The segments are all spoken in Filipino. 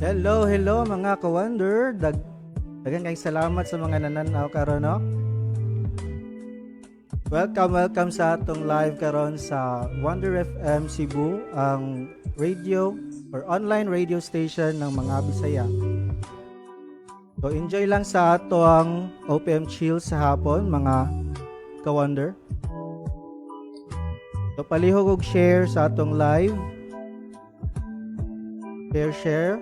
Hello, hello mga ka-wonder. Daghang kay salamat sa mga nananaw karon no. Welcome sa atong live karon sa Wonder FM Cebu, ang radio or online radio station ng mga Bisaya. So enjoy lang sa ato ang OPM Chill sa hapon mga ka-wonder. So palihog og share sa atong live. Share.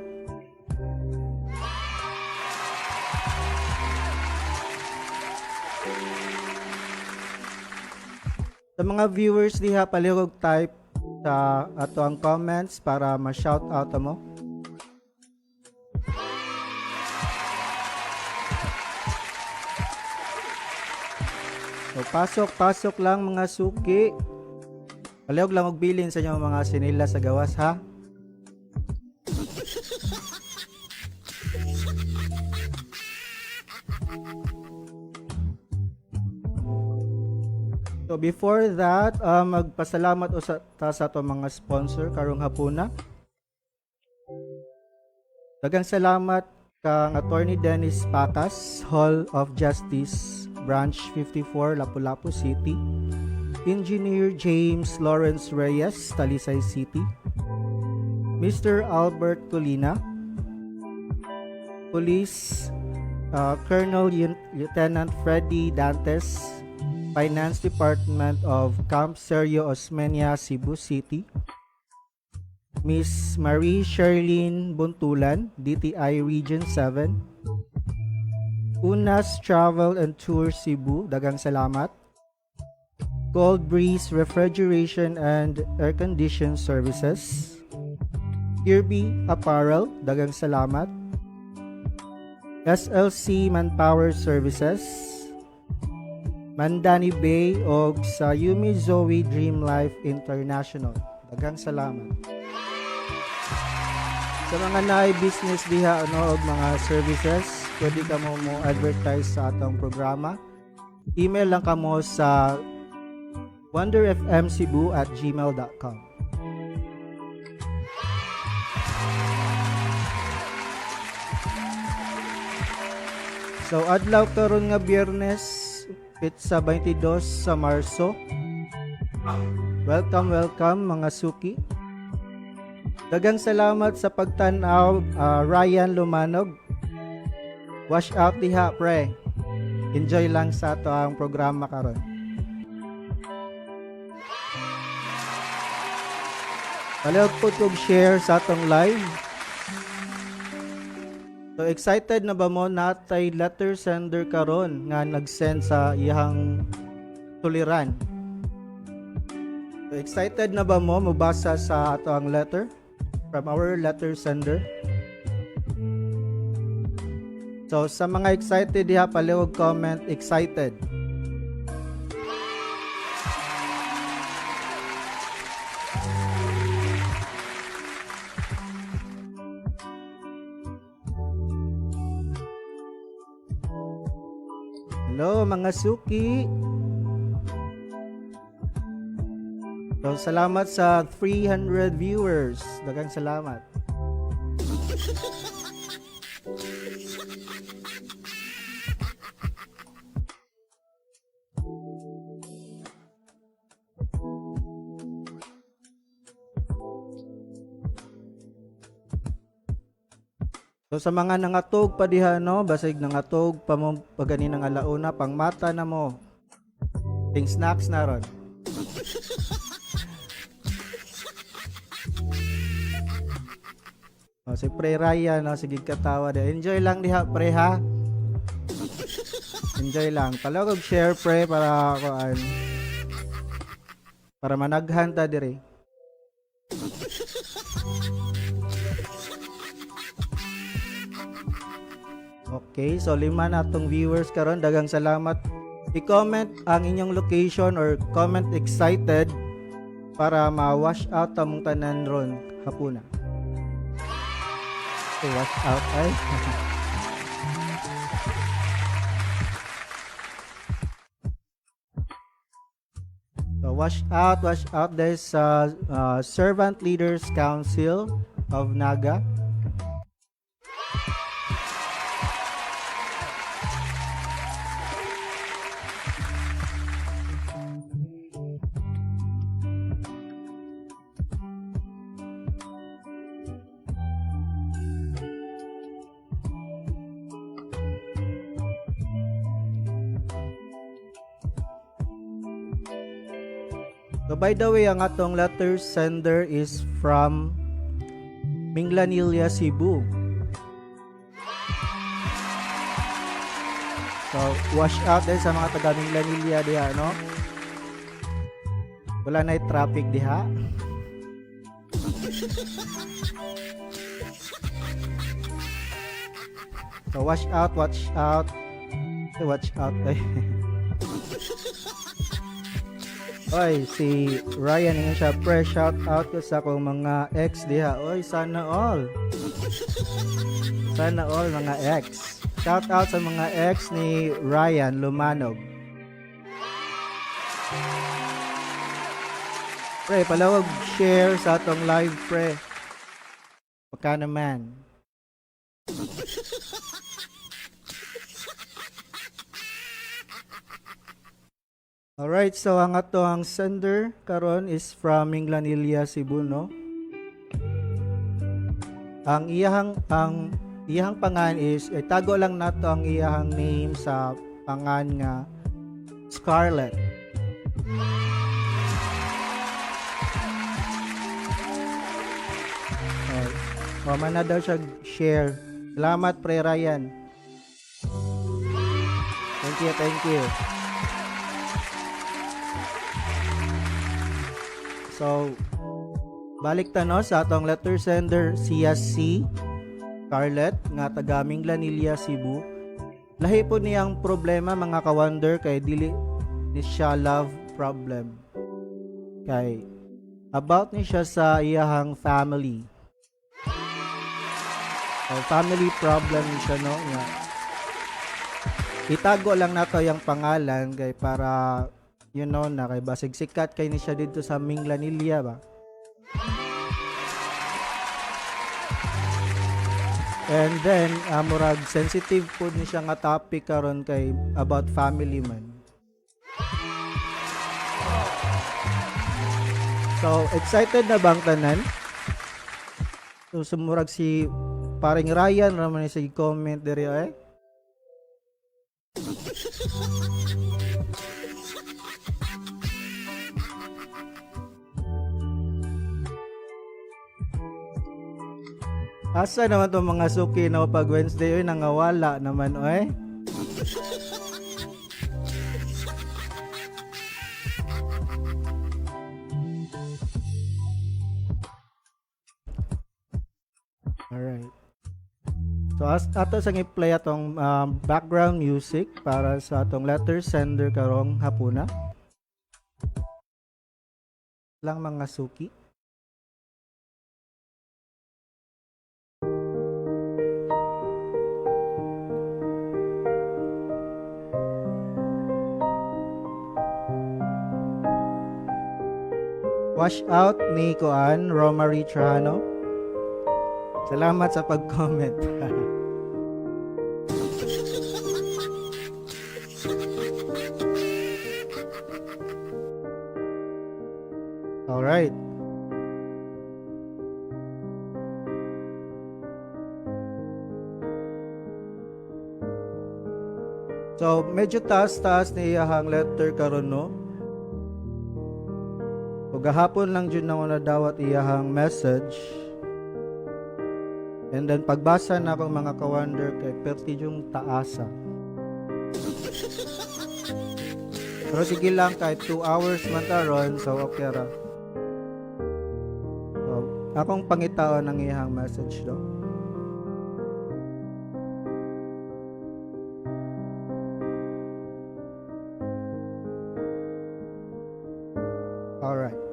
Sa mga viewers diha, palihog type sa ato ang comments para ma-shout out mo. So pasok lang mga suki. Palihog lang og bilin sa inyo mga sinila sa gawas ha. So before that, magpasalamat sa ato mga sponsor karong hapuna. Daghang salamat kang Attorney Dennis Pacas, Hall of Justice, Branch 54, Lapu-Lapu City. Engineer James Lawrence Reyes, Talisay City. Mr. Albert Colina. Police Colonel Lieutenant Freddy Dantes, Finance Department of Camp Sergio Osmeña, Cebu City. Miss Marie Sherlyn Buntulan, DTI Region 7. Unas Travel and Tours Cebu, daghang salamat. Cold Breeze Refrigeration and Air Condition Services. Kirby Apparel, daghang salamat. SLC Manpower Services. Mandani Bay o sa Yumi Zoe Dream Life International. Daghang salamat. Sa mga naay business diha og mga services, pwede ka mo advertise sa atong programa. Email lang kamo sa wonderfmcebu@gmail.com. So adlaw karon nga Biyernes, sa 22 sa Marso. Welcome mga suki. Daghang salamat sa pagtan-aw, Ryan Lumanog. Wash out diha pre. Enjoy lang sa ato ang programa karon. Palihog po og share sa atong live. So excited na ba mo natay letter sender karon nga nag-send sa iyang tuliran? So excited na ba mo mabasa sa ato ang letter from our letter sender? So sa mga excited diha, palihog comment excited. Hello mga suki. So salamat sa 300 viewers. Daghang salamat. So sa mga nangatog pa diha no, basig nangatog pa mo pagani ng alauna, pang mata na mo. Ting snacks na ron. O si Pre Ryan, no, sige katawa de. Enjoy lang diha pre ha. Enjoy lang. Palihog og share pre para managhan ta dire. Okay, so 5 na atong viewers karon. Daghang salamat. I-comment ang inyong location or comment excited para ma-wash out among tanan ron hapuna. So, wash out ay. So, wash out dahil sa Servant Leaders Council of Naga. So by the way, ang atong letter sender is from Minglanilla, Cebu. So, wash out din sa mga taga Minglanilla diha, no? Wala na traffic diha. So, watch out, watch out. Watch out. Oy, si Ryan nga siya, pre, shout out ko sa akong mga ex diha. Oy, sana all. Sana all mga ex. Shout out sa mga ex ni Ryan Lumanog. Pre, palawag share sa atong live, pre. Baka naman. Alright, so ang atong sender karon is from Minglanilla, Cebu, no? Ang iyahang pangan is tago lang nato ang iyahang name sa pangan nga Scarlett. Man na daw siya share. Salamat, pre Ryan. Thank you, thank you. So, balik ta no sa atong letter sender siya si Scarlett nga taga Minglanilla, Cebu. Lahi po niyang problema mga ka-wonder kay dili ni siya love problem. Kay about ni siya sa iyahang family. So, family problem ni siya no nga. Itago lang nato yung pangalan kay para you know na kay basig sikat kay ni siya dito sa Minglanilla ba. And then murag sensitive po ni siya nga topic karon kay about family man. So excited na bang tanan? So sumurag si paring Ryan raman sa comment diri eh. Asa naman itong mga suki na pag Wednesday oy nangawala naman oy. Alright. So ato sang i-play atong background music para sa atong letter sender karong hapuna. Lang mga suki. Wash out ni Koan Romary Trano. Salamat sa pag-comment. Alright. So, medyo taas-taas ni iyahang letter karon no. O gahapon lang dyan na ako nadawat iyahang message. And then pagbasa na akong mga ka-wonder kay perti yung taasa. Pero sige lang kahit 2 hours man taron, so okay ra. So, akong pangitaon ng iyahang message do. Alright.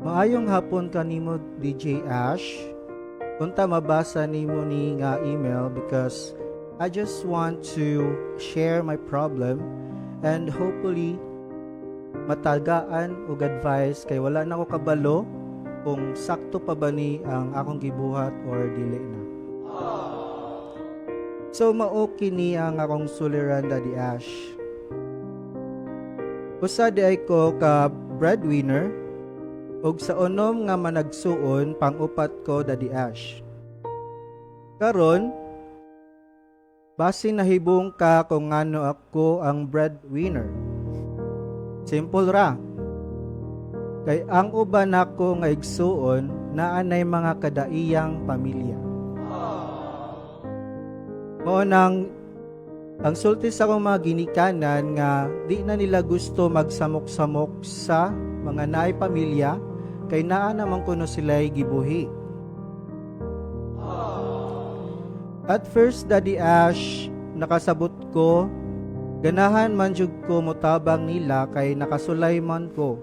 Maayong hapon kanimo DJ Ash. Unta mabasa nimo ni nga email because I just want to share my problem and hopefully matagaan og advice kay wala na ko kabalo kung sakto pa ba ni ang akong gibuhat or dili na. So mao kini ang akong suliran, Daddy Ash. Usa di ay ko ka breadwinner ug sa unom nga managsuon pang-upat ko, Daddy Ash. Karon base nahibong ka kung ngano ako ang breadwinner. Simple ra. Kay ang uban ako nga igsuon naanay mga kadaiyang pamilya. Mao nang ang sulti sa akong mga ginikanan nga di na nila gusto magsamok-samok sa mga naay pamilya kay naa naman kuno sila'y gibuhi. At first, Daddy Ash, nakasabot ko, ganahan man jud ko motabang nila kay nakasulay man ko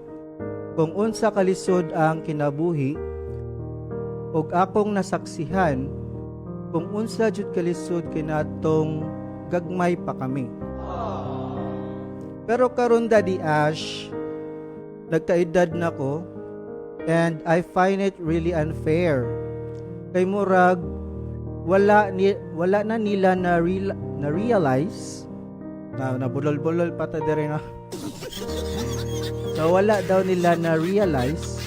kung unsa kalisod ang kinabuhi ug akong nasaksihan kung unsa jud kalisod kinatong gagmay pa kami. Pero karon, Daddy Ash, nagkaedad na ko and I find it really unfair. Kay murag wala na nila na realize na nabulol-bulol pa ta diri na. So wala daw nila na realize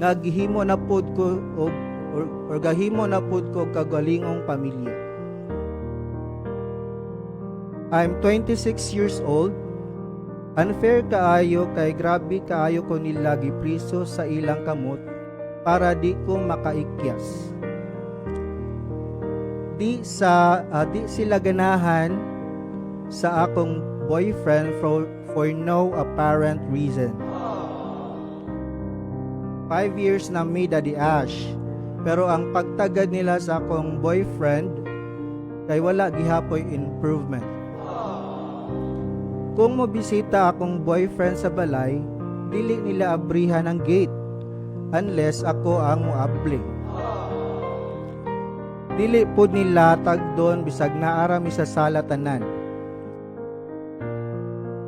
nga gihimo na pud ko or gahimo na pud ko kagalingong pamilya. I'm 26 years old. Unfair kaayo kay grabe kaayo ko nila gipriso sa ilang kamot para di ko makaikyas. Di sila ganahan sa akong boyfriend for no apparent reason. 5 years na mi, Daddy Ash, pero ang pagtagad nila sa akong boyfriend kay wala gihapoy improvement. Kung mobisita akong boyfriend sa balay, dili nila abrihan ang gate unless ako ang moabli. Dili pud nila tagdon bisag naara mi sa sala tanan.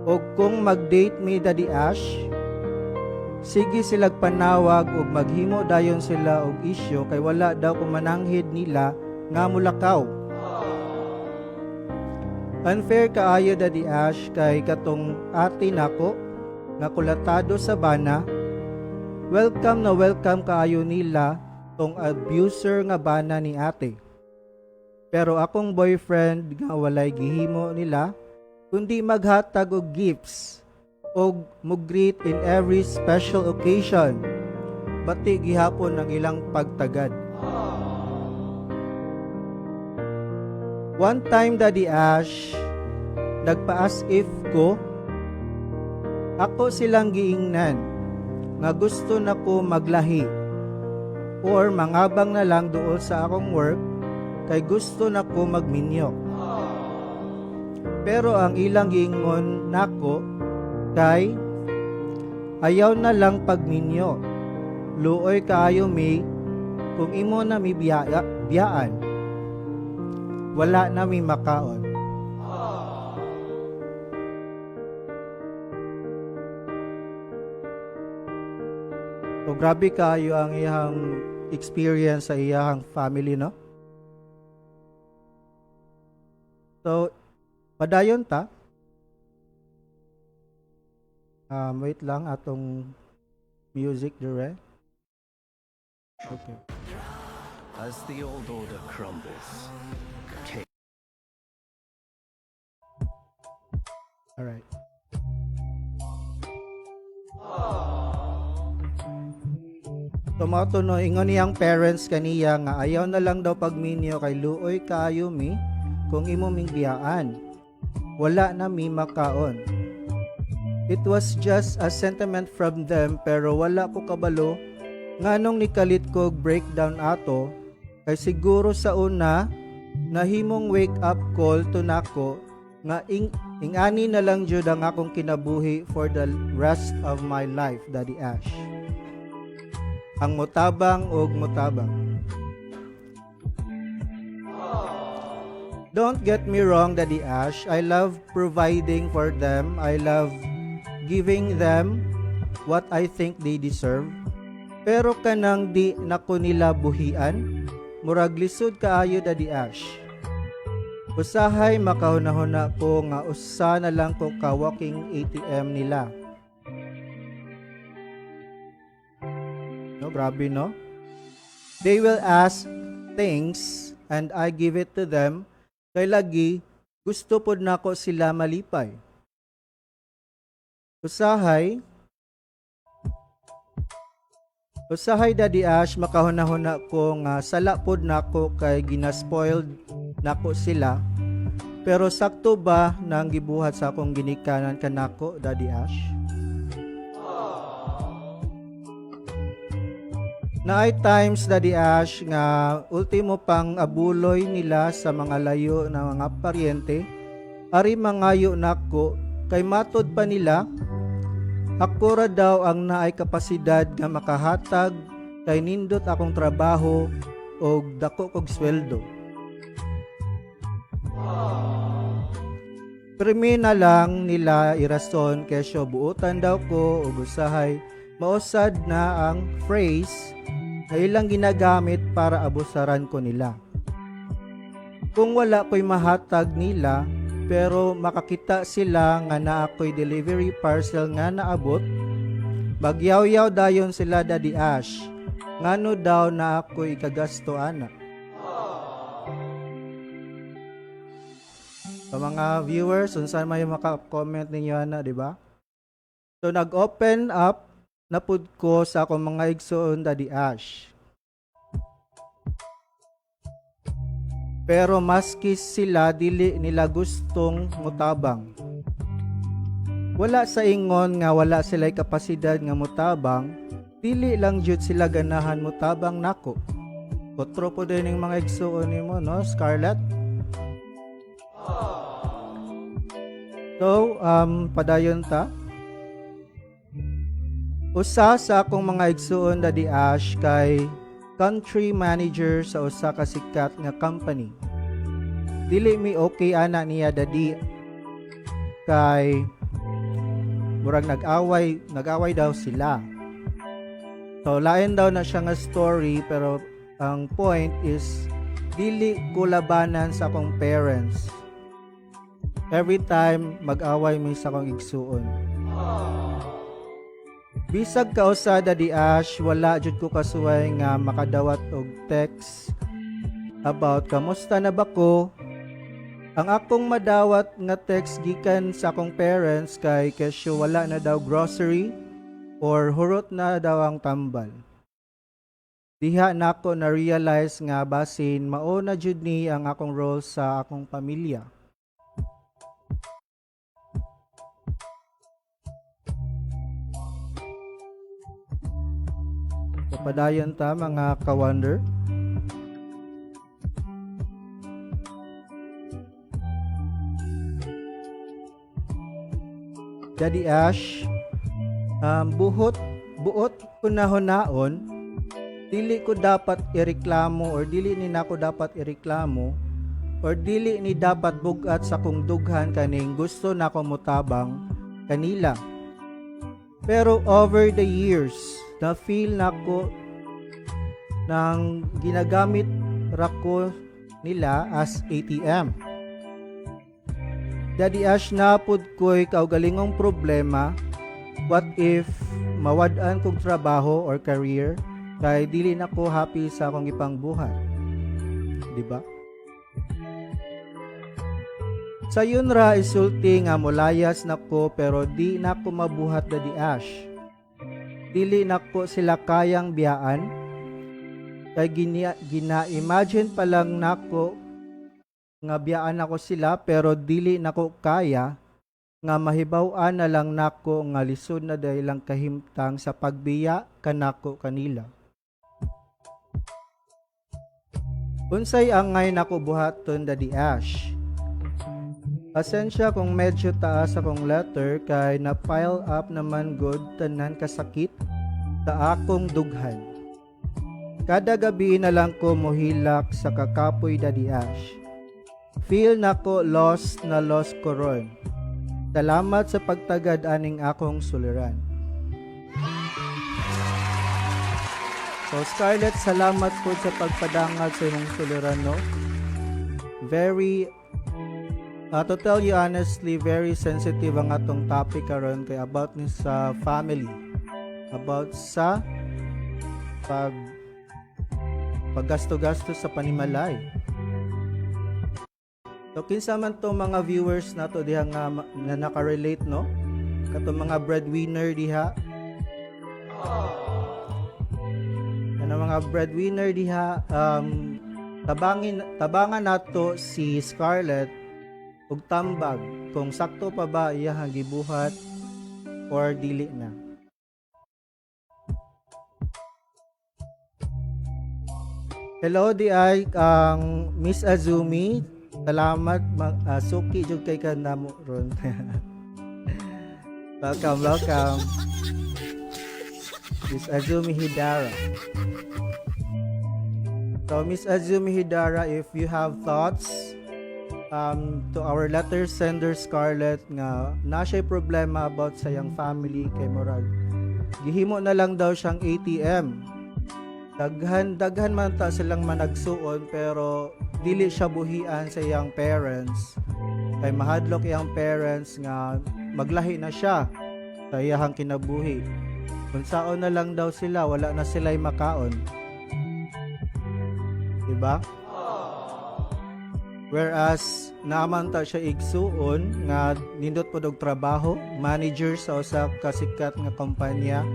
O kung mag-date mi, Daddy Ash, sige silag panawag ug maghimo dayon sila og isyo kay wala daw kumananghid nila nga mulakaw. Unfair kaayo, Daddy Ash, kay katong ate nako nga kulatado sa bana. Welcome na welcome kaayo nila tong abuser nga bana ni ate. Pero akong boyfriend nga walay gihimo nila kundi maghatag og gifts og mo-greet in every special occasion. Bati gihapon ang ilang pagtagad. One time, Daddy Ash, nagpa-as if ko, ako silang giingnan nga gusto na ko maglahi or mangabang na lang dool sa akong work kay gusto na ko magminyo. Pero ang ilang giingon nako kay ayaw na lang pagminyo. Luoy kaayo mi kung imo na mi biyaan. Wala na mi makaon. So grabe kaayo ang iyang experience sa iyang family, no? So padayon ta. Wait lang atong music dire. Okay. As the old order crumbles. All right. Tumato no ingon niyang parents kaniya nga ayaw na lang daw pagminyo kay luoy kaayo mi kung imo ming biyaan. Wala na mi makaon. It was just a sentiment from them pero wala ko kabalo nganong nikalit ko breakdown ato kay siguro sa una nahimong wake up call to nako nga ingani na lang jud ang akong kinabuhi for the rest of my life, Daddy Ash. Ang mutabang og mutabang. Don't get me wrong, Daddy Ash. I love providing for them. I love giving them what I think they deserve. Pero kanang di nako nila buhian, murag lisod kaayo Daddy Ash. Usahay makahuna-huna ko nga usa na lang ko ka walking ATM nila. No, grabe no? They will ask things and I give it to them. Kay lagi, gusto pod nako sila malipay. Usahay Daddy Ash, makahuna-huna ko nga sala pod nako kay ginaspoiled nako sila. Pero sakto ba nang gibuhat sa akong ginikanan kanako Daddy Ash? Naay times Daddy Ash nga ultimo pang abuloy nila sa mga layo na mga paryente, ari mangayo nako kay matod pa nila ako ra daw ang naay kapasidad nga makahatag kay nindot akong trabaho og dako kog sweldo. Primi na lang nila irason kesyo buutan daw ko og usahay mausad na ang phrase na ilang ginagamit para abusaran ko nila. Kung wala ko'y mahatag nila, pero makakita sila nga na ako'y delivery parcel nga naabot, bagyaw-yaw dayon sila Daddy Ash, ngano daw na ako'y kagasto ana. Sa mga viewers, unsan may maka-comment ninyo ana, di ba? So nag-open up na pud ko sa akong mga igsoon Daddy Ash. Pero maski sila dili nila gustong mutabang. Wala sa ingon nga wala sila'y kapasidad nga mutabang, dili lang jud sila ganahan mutabang nako. Kotro po din yung mga igsoon nimo, no, Scarlett? So, padayon ta. Usa sa akong mga igsuon Daddy Ash kay country manager sa usa ka sikat nga company. Dili mi okay ana niya Daddy kay murag nag-away daw sila. So lain daw na siya nga story pero ang point is dili ko labanan sa akong parents. Every time mag-away mi sa akong igsuon. Bisag ka usa Daddy Ash, wala jud ko kasuway nga makadawat og text about kamusta na ba ko. Ang akong madawat nga text gikan sa akong parents kay kesyo wala na daw grocery or hurot na daw ang tambal. Diha nako na realize nga basin mao na jud ni ang akong role sa akong pamilya. Padayon ta mga ka-wonder. Daddy Ash, buot hunaon, dili ko dapat ireklamo or dili ni nako dapat ireklamo or dili ni dapat bugat sa kung dughan kaning gusto nako mutabang kanila. Pero over the years, na-feel nako nang ginagamit rako nila as ATM. Daddy Ash, napod ko'y kaugalingong problema. What if mawad-an kong trabaho or career kay dili na ko happy sa akong ipangbuhat? Diba? Sa yun ra isulti nga molayas na ko pero di na ko mabuhat Daddy Ash. Dili na ko sila kayang biyaan. Kay gina-imagine pa lang nako nga biyaan ako sila pero dili nako kaya nga mahibaw-an na lang nako nga lisod na dahilang kahimtang sa pagbiya kanako kanila. Unsay angay nako buhaton Daddy Ash? Pasensya kung medyo taas akong letter kay na-pile up naman good tanan kasakit sa akong dughan. Kada gabi na lang ko mohilak sa kakapoy Daddy Ash. Feel nako lost ko ron. Salamat sa pagtagad aning akong suliran. So Scarlett, salamat po sa pagpadangag sa imong suliran, no? Very to tell you honestly, very sensitive ang atong topic karon kay about ni sa family. About sa paggasto-gasto sa panimalay. So kinsa man to mga viewers nato diha nga na nakarelate, no? Kato mga breadwinner diha. Ano mga breadwinner diha, tabangan nato si Scarlett og tambag kung sakto pa ba iyang gibuhat or dili na. Hello di ay ang Miss Azumi, salamat suki jud kay kanamo ron. welcome Miss Azumi Hidara. So Miss Azumi Hidara, if you have thoughts to our letter sender Scarlett nga na siya problema about sa iyang family kay murag gihimo na lang daw siyang ATM. Daghan man ta silang managsuon pero dili siya buhian sa iyang parents. Kay mahadlok iyang parents nga maglahi na siya sa iyang kinabuhi. Kung saon na lang daw sila, wala na sila'y makaon. Diba? Whereas naman ta siya igsuon nga nindot po og trabaho, manager sa usa ka sikat nga kumpanya.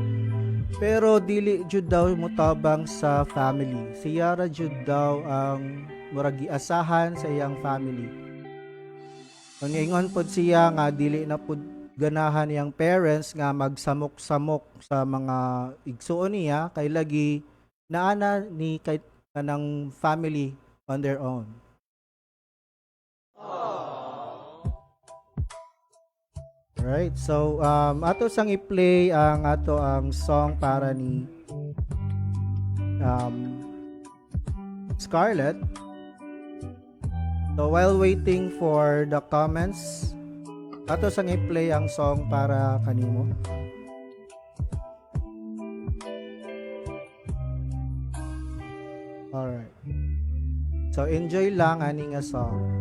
Pero dili jud daw mutabang sa family. Siya ra jud daw ang murag giasahan sa iyang family. Kung ingon pod siya nga dili na pod ganahan iyang parents nga magsamok-samok sa mga igsuon niya kay lagi naana ni kay kanang family on their own. Right, so ato sang i-play ang ato ang song para ni Scarlett. So while waiting for the comments, ato sang i-play ang song para kanimo. Alright. So enjoy lang ani nga song.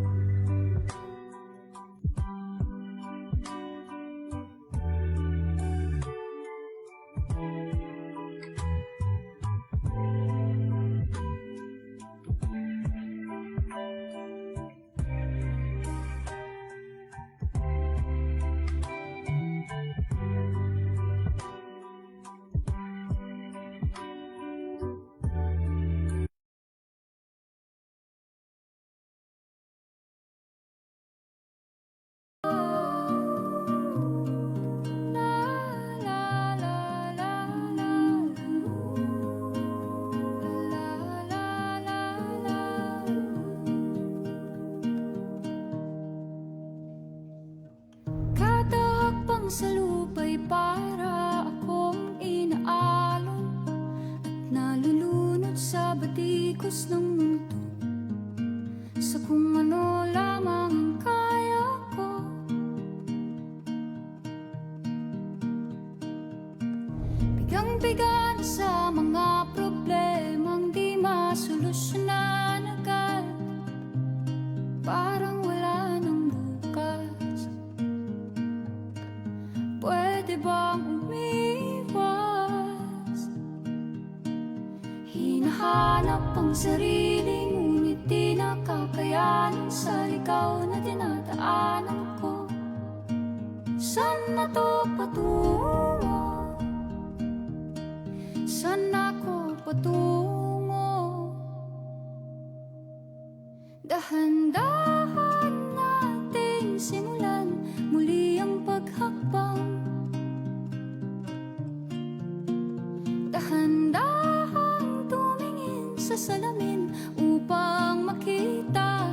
Sa lupa'y para akong inaalon at nalulunod sa batikos ng mundo, sa kung ano lamang ang kaya ko. Bigang-biga na sa mga problemang di masolusyonan agad, parang wala nang bukas. Pwede bang umiwas? Hinahanap ang sarili, ngunit di nakakayanan sa ligaw na dinadaanan ko. Saan na to patungo? Saan ako patungo? Dahan-dahan nating simulan muli ang paghakbang. Dahan-dahang tumingin sa salamin upang makita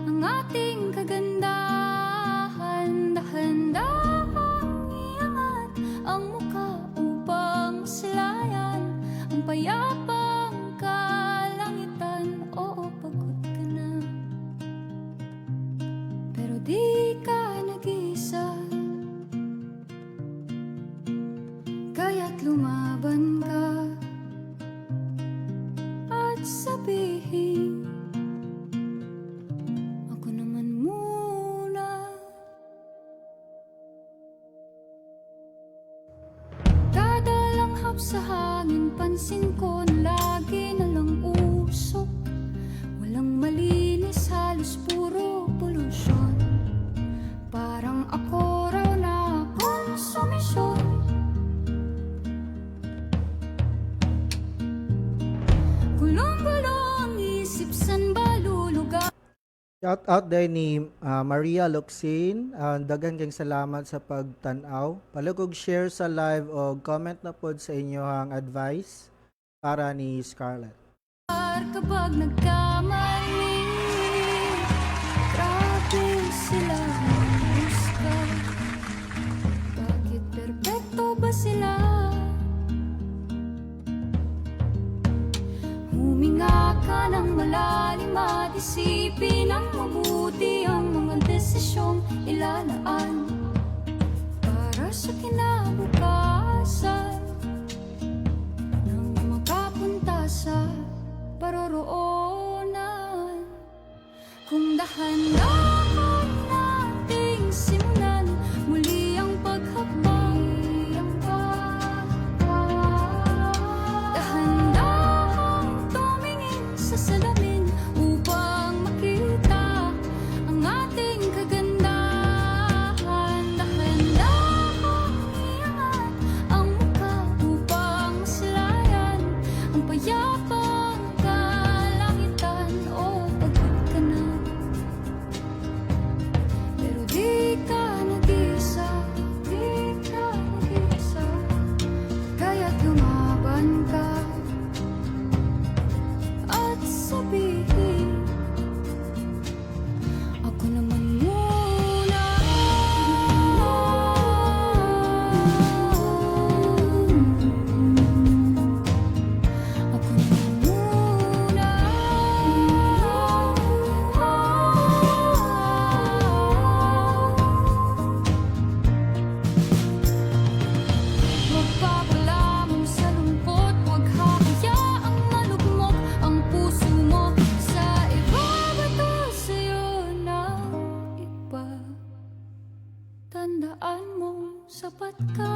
ang ating kagandahan. Dahan-dahang iangat ang mukha upang masilayan ang payapang kalangitan. Oo, pagod ka na, pero di ka nag-isa, kaya't lumaban ka. ulap sa hangin, pansin ko na lagi na lang usok. Walang malinis, halos puro polusyon. Parang ako raw na konsumisyon. Gulong-gulo ang isip, san ba lulugar? Shout out din ni Maria Luxin. Daghang kayong salamat sa pagtanaw. Palugog share sa live o comment na pod sa inyohang advice para ni Scarlett. Kapag nagkamali, grabe sila husga. Bakit perpekto ba sila? Huminga ka ng malalim at isipin ng mabuti ang mga desisyong ilalaan para sa kinabukasan nang makapunta sa paroroonan. Kung dahan-dahan nating simulan muli ang paghakbang, dahan-dahan tumingin sa salamin upang makita ang ating kagandahan. Dahan-dahan iangat ang mukha upang maslayan ang payapang kalangitan. O pagod ka na, pero di ka nag-isa, di ka nag-isa. Kaya't lumaban ka at sabihin, ako naman muna. Ako naman muna. Magpapalamon sa lungkot, huwag hahayaang malugmok ang puso mo sa iba. Bato sa'yo na iba. Tandaan mo, sapat ka.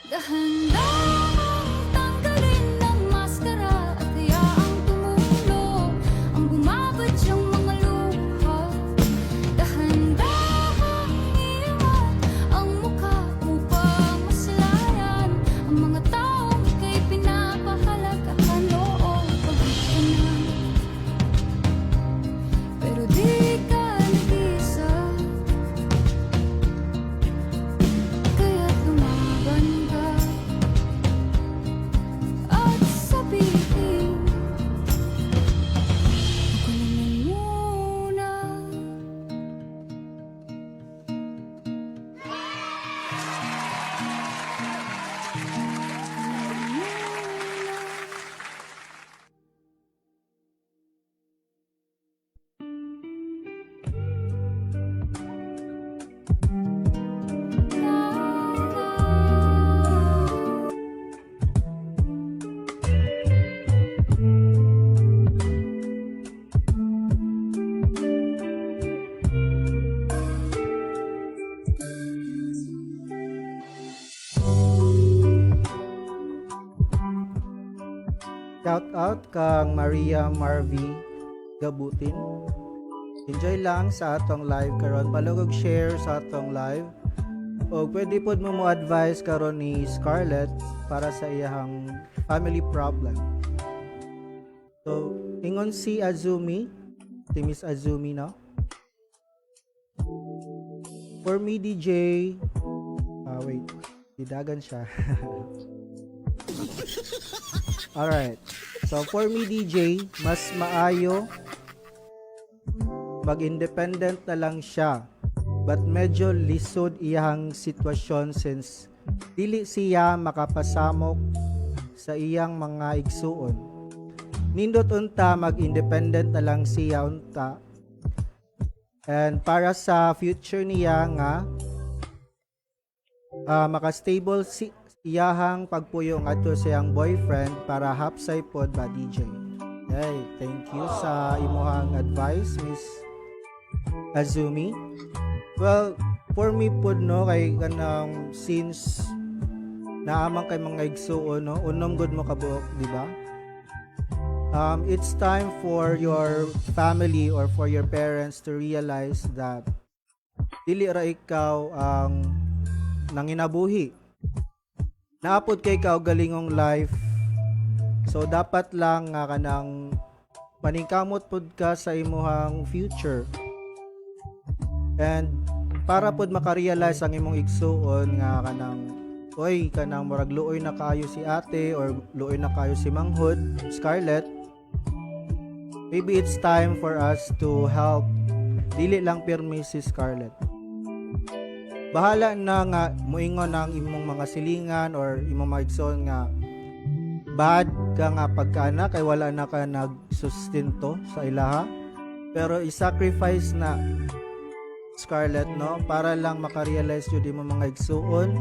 Dahan-dahan tanggalin ang maskara at hayaang tumulo ang bumabadyang mga luha. Dahan-dahan iangat ang mukha upang maslayan ang mga taong ika'y pinapahalagahan. Oo, pagod ka na, pero di ka nag-isa. Kaya't lumaban ka at sabihin, ako naman muna. Shout out kang Maria Marvi Gabutin. Enjoy lang sa atong live karon. Palugog share sa atong live. O pwede pod mo advice karon ni Scarlett para sa iyang family problem. So, ingon si Azumi, si Miss Azumi, no? For me, DJ, wait, didagan siya. Alright. So, for me, DJ, mas maayo mag-independent na lang siya. But medyo lisod iyang sitwasyon since dili siya makapasamok sa iyang mga igsuon. Nindot unta mag-independent na lang siya unta. And para sa future niya nga maka-stable si iyahang pagpuyo ato sa iyang boyfriend para hapsay pod ba DJ. Okay, thank you sa imuhang advice, Miss Azumi. Well, for me po no kay kanang since naamang kay mga igsuon no unom gud mo kabuok, di ba? It's time for your family or for your parents to realize that dili ra ikaw ang nanginabuhi. Naapod kay ikaw galingong life. So dapat lang nga kanang paningkamot pod ka sa imuhang future. And para pod makarealize ang imong igsuon nga kanang oy kanang murag luoy na kaayo si ate or luoy na kaayo si Manghod, Scarlett. Maybe it's time for us to help dili lang pirmi si Scarlett. Bahala na nga muingon ang imong mga silingan or imong mga igsoon nga bad ka nga pagkaanak kay wala na ka nagsustinto sa ilaha, pero i-sacrifice na Scarlett no para lang makarealize jud mo mga igsuon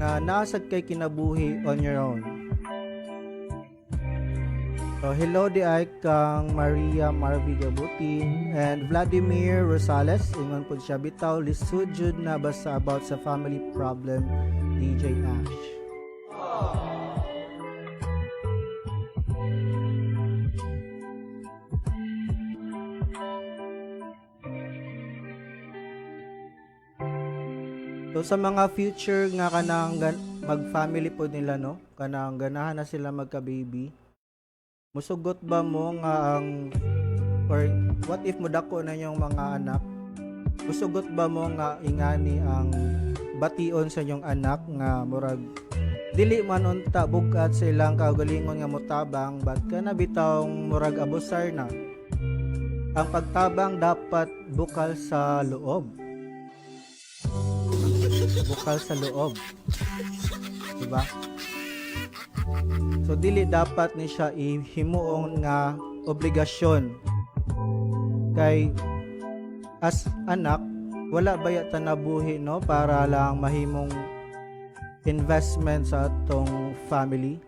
nga nasag kay kinabuhi on your own. So hello di ay kang Maria Marvi Gabutin and Vladimir Rosales, ingon po siya bitaw lisod jud na basta about sa family problem DJ Ash. So sa mga future nga kanang mag-family po nila no, kanang ganahan na sila magka-baby. Musugot ba mo nga ang or what if mudako na yung mga anak? Musugot ba mo nga ingani ang bation sa inyong anak nga murag dili man unta bugat sa ilang kaugalingon nga motabang but kana bitawng murag abusar na. Ang pagtabang dapat bukal sa loob. Bukal sa loob, diba? So dili dapat ni siya ihimuong nga obligasyon kay as anak wala baya ta nabuhi no para lang mahimong investment sa atong family.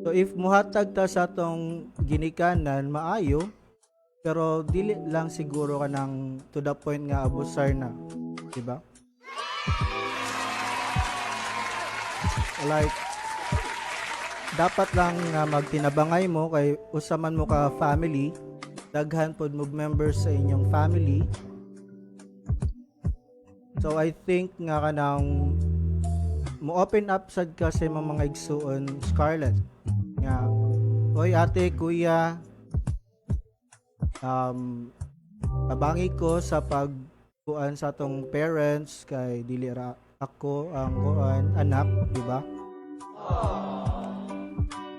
So if muhatag ta sa atong ginikanan maayo, pero dili lang siguro kanang to the point nga abusar na, diba? Like dapat lang nga magtinabangay mo kay usaman mo ka family, daghan pod mo members sa inyong family. So I think nga kanang mo open up sad ka sa mga igsuon Scarlett nga oy ate kuya abangi ko sa pagkuan sa atong parents kay dili ra ako ang kuan anak, di ba?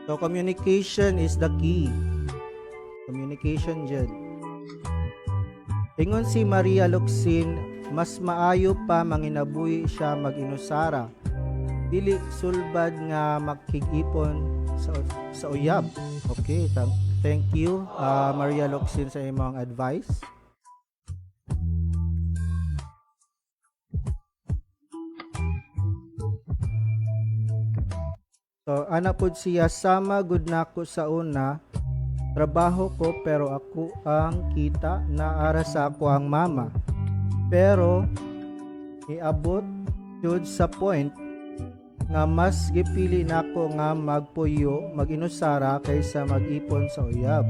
So communication is the key. Communication dyan. Ingon si Maria Luxin, mas maayo pa manginabuhi siya mag-inusara. Dili sulbad nga makikipon sa uyab. Okay, thank you Maria Luxin sa imong advice. So, ana pod siya sama gud nako sa una. Trabaho ko pero ako ang kita na ara sa ako ang mama. Pero iabot jud sa point nga mas gipili nako nga magpuyo, mag-inusara kaysa mag-ipon sa uyab.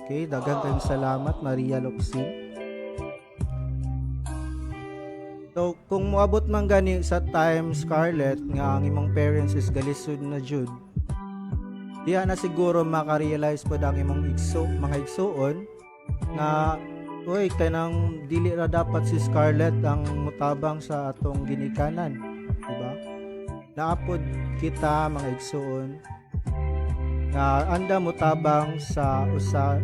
Okay, daghang kayong salamat Maria Luxin. So, kung moabot man gani sa time Scarlett nga ang imong parents is galisod na jud, diha na siguro makarealize pod ang imong mga igsuon nga oy kanang dili ra dapat si Scarlett ang mutabang sa atong ginikanan, di ba? Naapod kita mga igsuon nga anda mutabang sa usa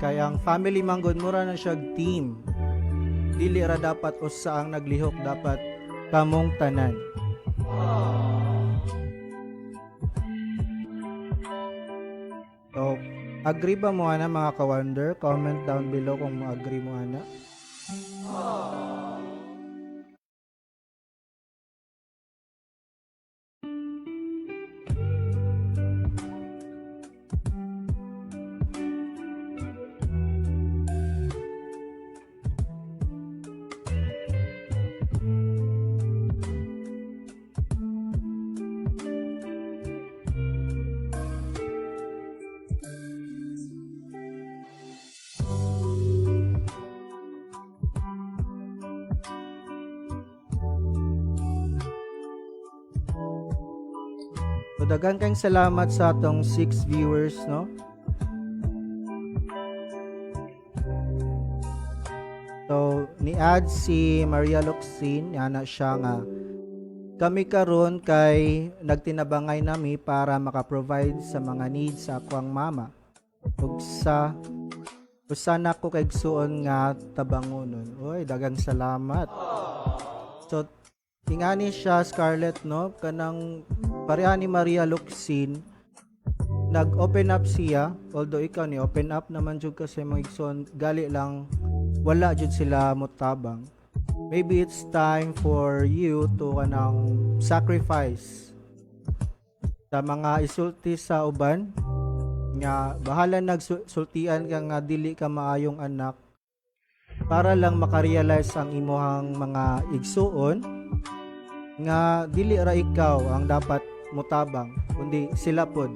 kaya ang family manggod mura na siya team. Dili ra dapat usa ang naglihok, dapat kamong tanan. So, agree ba mo ana mga ka-wonder? Comment down below kung mo-agree mo ana. So daghang kayong salamat sa atong 6 viewers, no? So ni-add si Maria Luxin, yana siya nga kami karon kay nagtinabangay nami para maka-provide sa mga needs sa akong mama. Ug usa na ko kay igsuon nga tabangonon. Oy, daghang salamat. So tingani siya Scarlett, no, kanang pareha ni Maria Luxin, nag-open up siya, although ikaw ni open up naman jud kasi mga igsoon gali lang wala jud sila motabang. Maybe it's time for you to kanang sacrifice sa mga isulti sa uban nga bahala nagsultian ka nga dili ka maayong anak para lang makarealize ang imuhang mga igsuon nga dili ra ikaw ang dapat motabang kundi sila pod.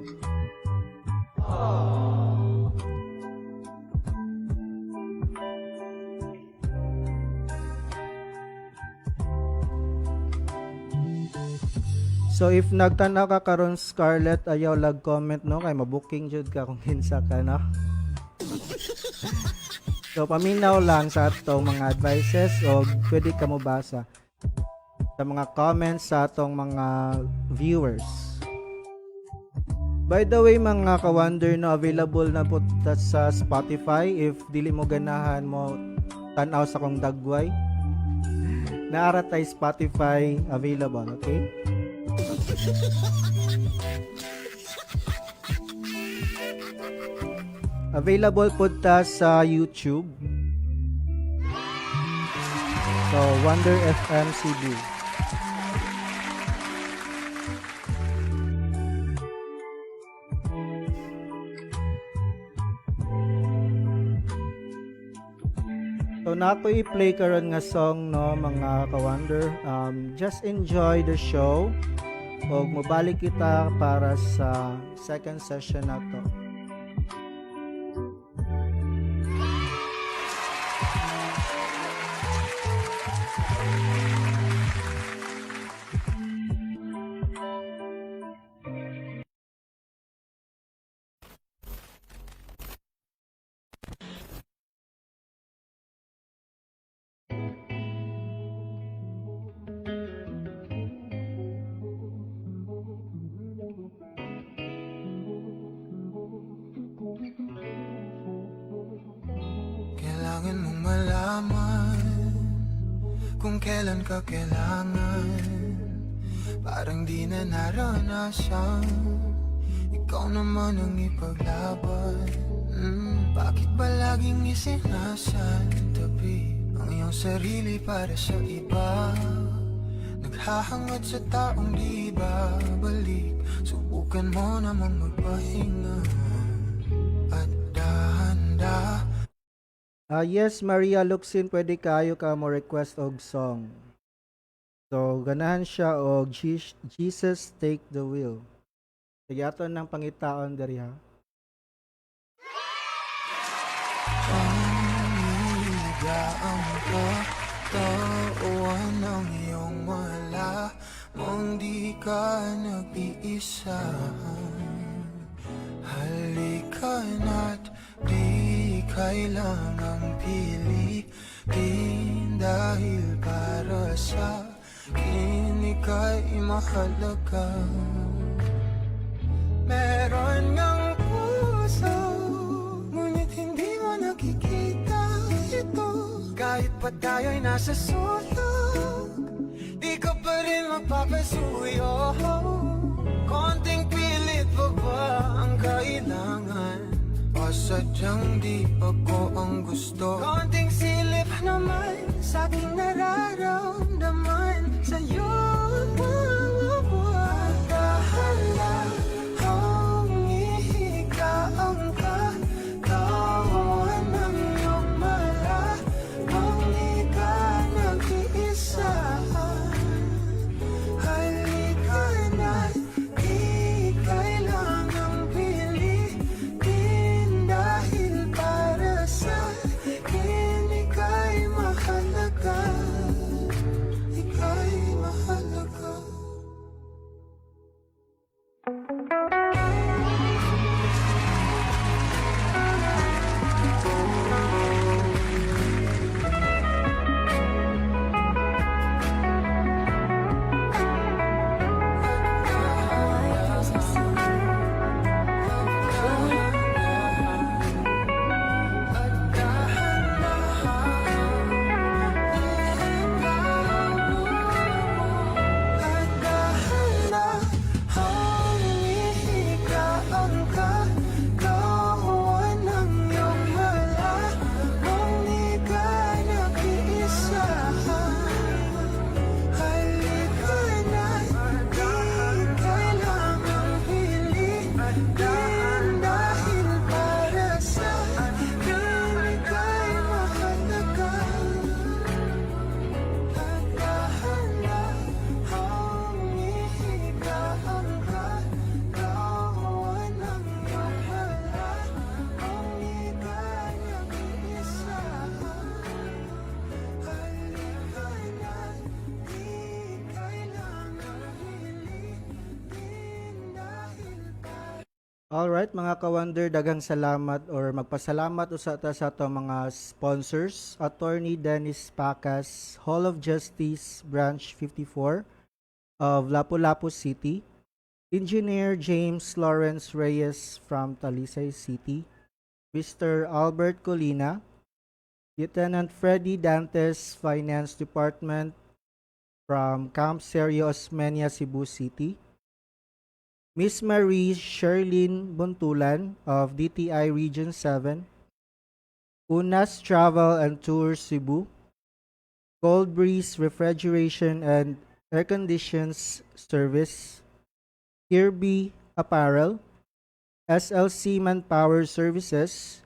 So if nagtanaw ka karon Scarlett, ayaw lag comment, no, kay mabooking jud ka kung kinsa ka, no. So paminaw lang sa atong mga advices o pwede ka mo basa sa mga comments sa atong mga viewers. By the way mga ka-wonder, no, available na po sa Spotify if dili mo ganahan mo tanaw sa kong dagway. Naara tay Spotify available, okay? Available po ta sa YouTube. So, Wonder FM Cebu. So, na ako i-play karon nga song, no, mga ka-wonder. Just enjoy the show. O mabalik kita para sa second session na to. Kailangan mong malaman kung kailan ka kailangan. Parang di na naranasan, ikaw naman ang ipaglaban. Bakit ba laging isinasantabi ang iyong sarili para sa iba? Naghahangad sa taong di babalik. Subukan mo namang magpahinga at dahan-dahan. Yes, Maria Luxin, pwede kayo ka mo request og song. So, ganahan siya og Jesus Take the Wheel. Sige ato ng pangitaon diri ha. Pangiligaan ka, tauan ng iyong mala, mong di ka nag-iisa. Halika na't di kailangang pilitin, dahil para sa akin ika'y mahalaga. Meron ngang puso, ngunit hindi mo nakikita ito. Kahit pa tayo'y nasa sulok, di ka pa rin magpapasuyo. Konting pilit pa ba ang kailangan? O sadyang di ako ang gusto? Konting silip naman sa aking nararamdaman sa'yo. Dahan-dahan humihigaan ka, kawan ng iyong mala, kung di ka nag-iisa. Halika na't di kailangang pilitin, dahil para sa akin ika'y mahalaga. Alright mga ka-wonder, daghang salamat or magpasalamat usa ta sa ato mga sponsors. Attorney Dennis Pacas, Hall of Justice Branch 54 of Lapu-Lapu City. Engineer James Lawrence Reyes from Talisay City. Mr. Albert Colina. Lieutenant Freddy Dantes, Finance Department from Camp Serio Osmeña, Cebu City. Miss Marie Sherlyn Buntulan of DTI Region 7, Unas Travel and Tours Cebu, Cold Breeze Refrigeration and Air Conditions Service, Kirby Apparel, SLC Manpower Services,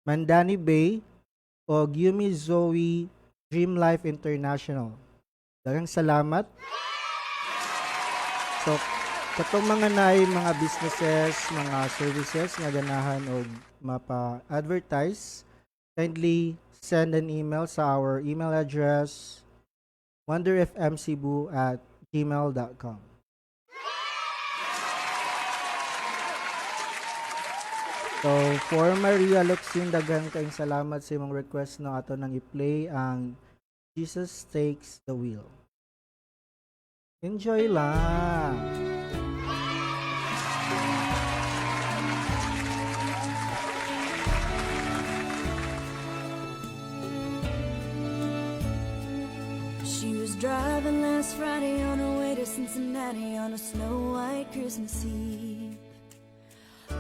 Mandani Bay, o Yumi Zoe Dream Life International. Daghang salamat. So, katong mga naay mga businesses, mga services nga ganahan og mapa-advertise, kindly send an email sa our email address wonderfmcebu@gmail.com. So, for Maria Luxin, daghang kaayong salamat sa imong request no ato nang i-play ang Jesus Takes the Wheel. Enjoy lang! She was driving last Friday on her way to Cincinnati on a snow-white Christmas Eve.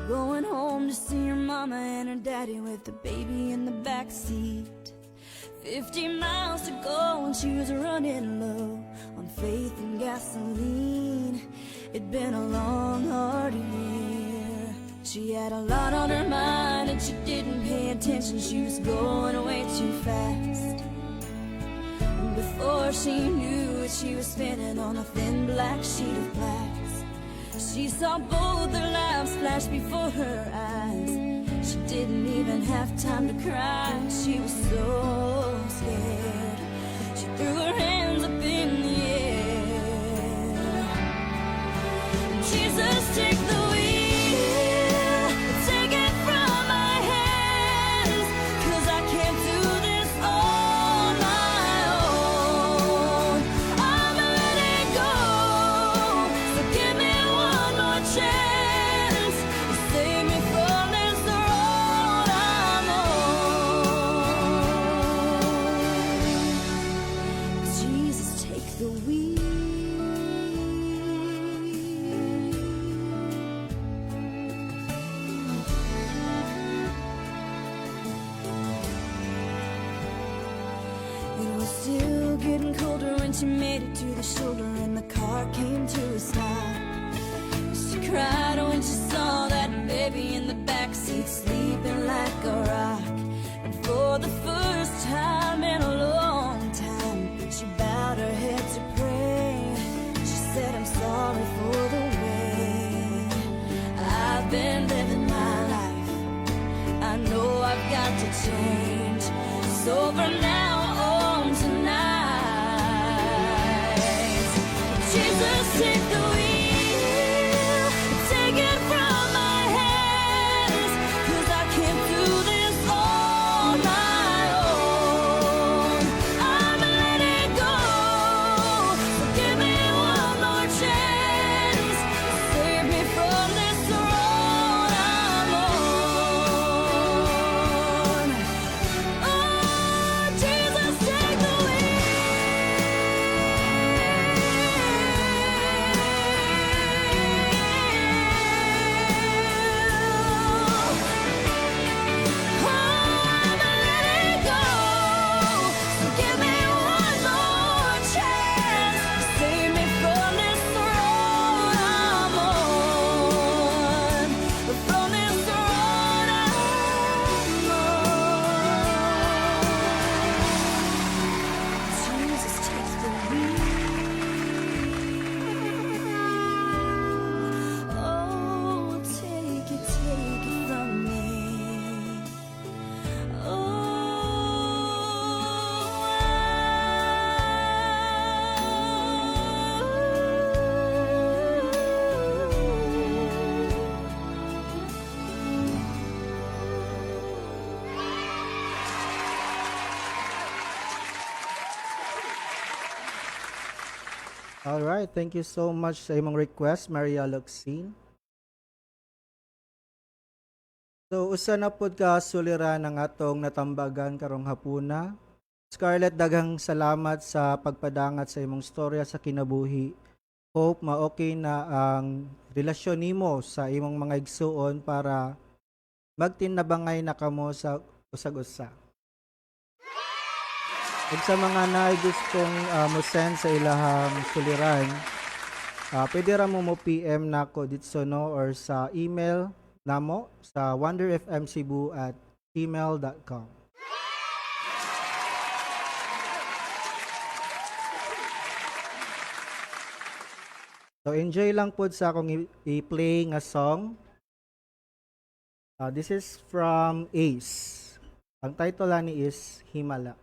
Going home to see her mama and her daddy with the baby in the back seat. 50 miles to go and she was running low on faith and gasoline. It'd been a long, hard year. She had a lot on her mind and she didn't pay attention. She was going way too fast. Before she knew it, she was spinning on a thin black sheet of glass. She saw both their lives flash before her eyes. She didn't even have time to cry. She was so scared. She threw her hands up in the air. Jesus, take the wheel. Take it from my hands. 'Cause I can't do this on my own. I'm letting go. So give me one more chance. Save me from this road I'm on. Jesus, take the wheel. It was still getting colder when she made it to the shoulder and the car came to a stop. She cried when she saw that baby in the backseat sleeping like a rock. And for the first time in a long time, she bowed her head to pray. She said, I'm sorry for the way I've been living my life. I know I've got to change. So for now on tonight, Jesus, take the wheel. Take it from my hands. 'Cause I can't do this on my own. I'm letting go. So give me one more chance. Save me from this road I'm on. Oh, Jesus, take the wheel. Alright, thank you so much sa imong request, Maria Luxine. So, usa na pod ka suliran ang atong natambagan karong hapuna. Scarlett, daghang salamat sa pagpadangat sa imong storya sa kinabuhi. Hope ma-okay na ang relasyon nimo sa imong mga igsuon para magtinabangay na kamo sa usag-usa. Ug sa mga naay gustong mo send sa ilahang suliran, pwede ra mo PM nako dito no or sa email namo sa wonderfmcebu@gmail.com. So enjoy lang pod sa akong i-play nga song. This is from Ace. Ang title ani is Himala.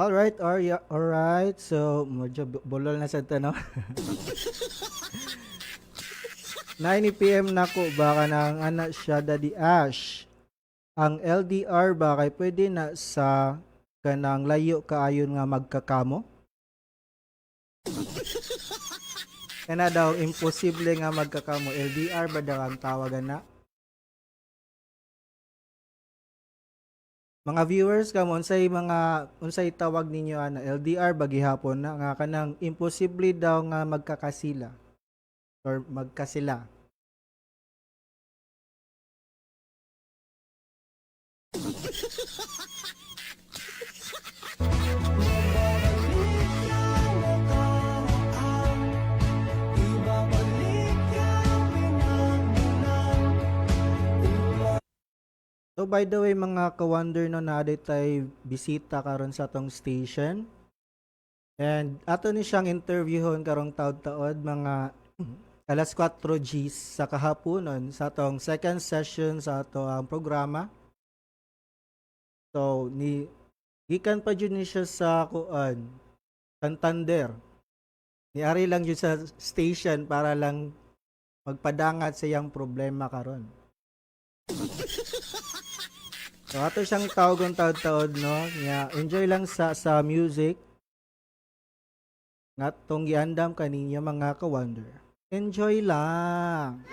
Alright, alright. So, medyo bulol na sa tanong. 9 PM na ko baka nang anak siya Daddy Ash. Ang LDR ba kay pwede na sa kanang layo kaayon nga magkakamo? Kana daw imposible nga magkakamo. LDR ba daw ang tawagan na? Mga viewers kamo unsay tawag ninyo ana LDR ba gihapon na nga kanang imposible daw nga magkakasila or magkasila. So by the way mga ka-wonder no na tay bisita karon sa tong station. And ato ni siyang interviewon karong taud-taod mga alas 4 Gs sa kahaponon sa tong second session sa ato ang programa. So ni gikan pa jud ni siya sa kuan Santander. Niari lang jud sa station para lang magpadangat sa iyang problema karon. So ato siyang tawgon taud-taod no. Enjoy lang sa music. Nga tong giandam kaninyo mga ka-wonder. Enjoy lang.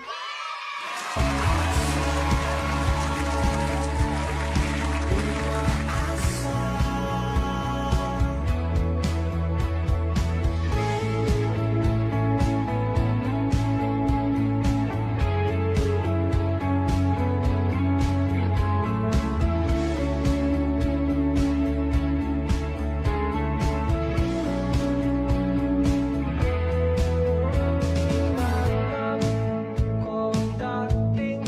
Kung dating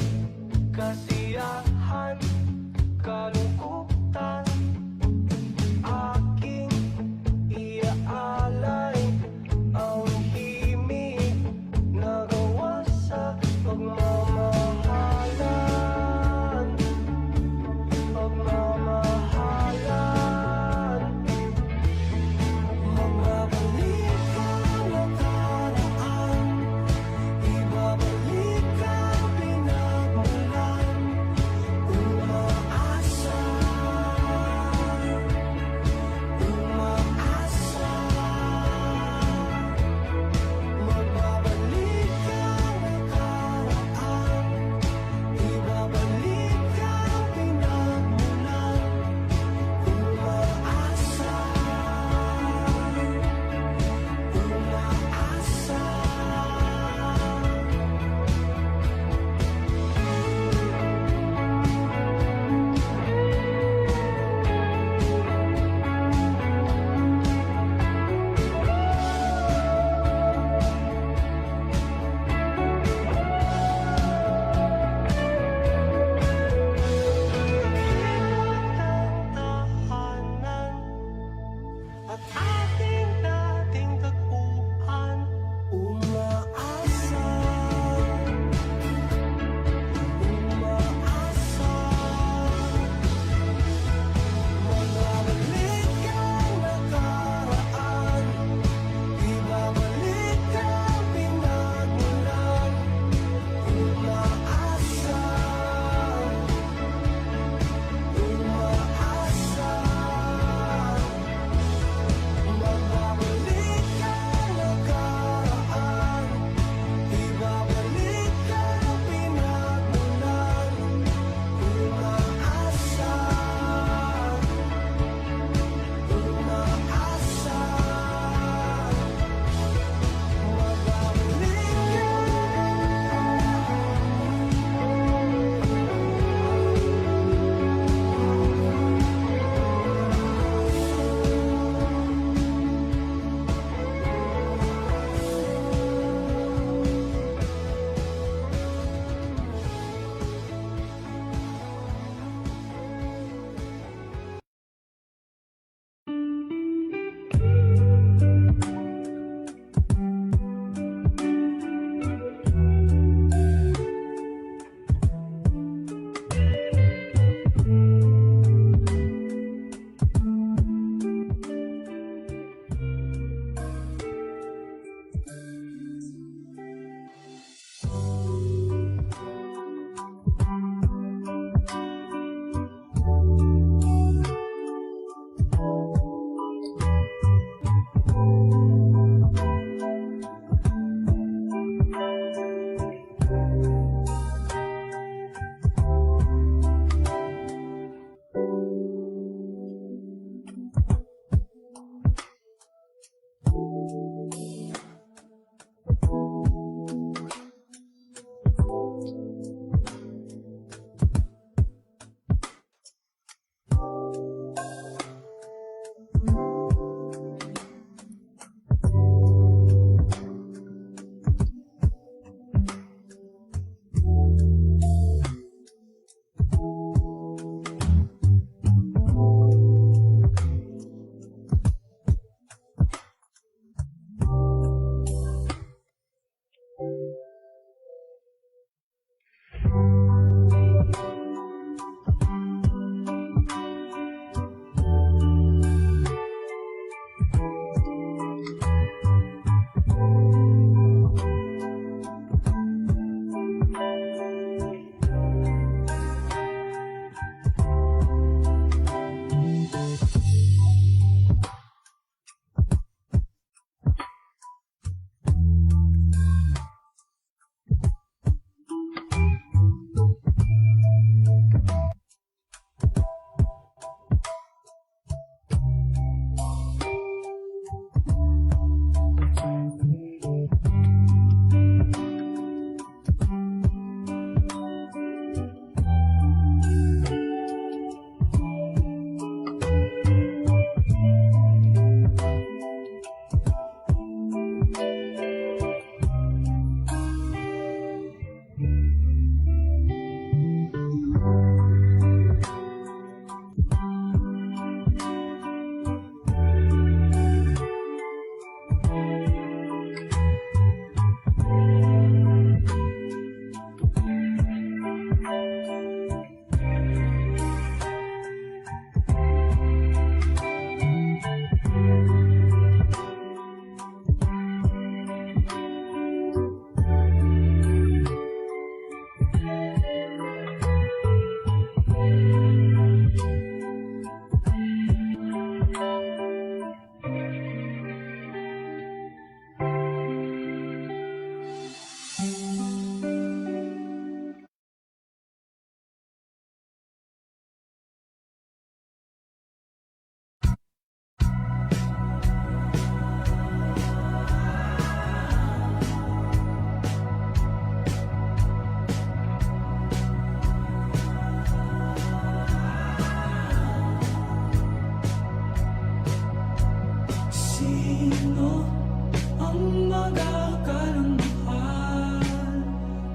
umaga akalang mahal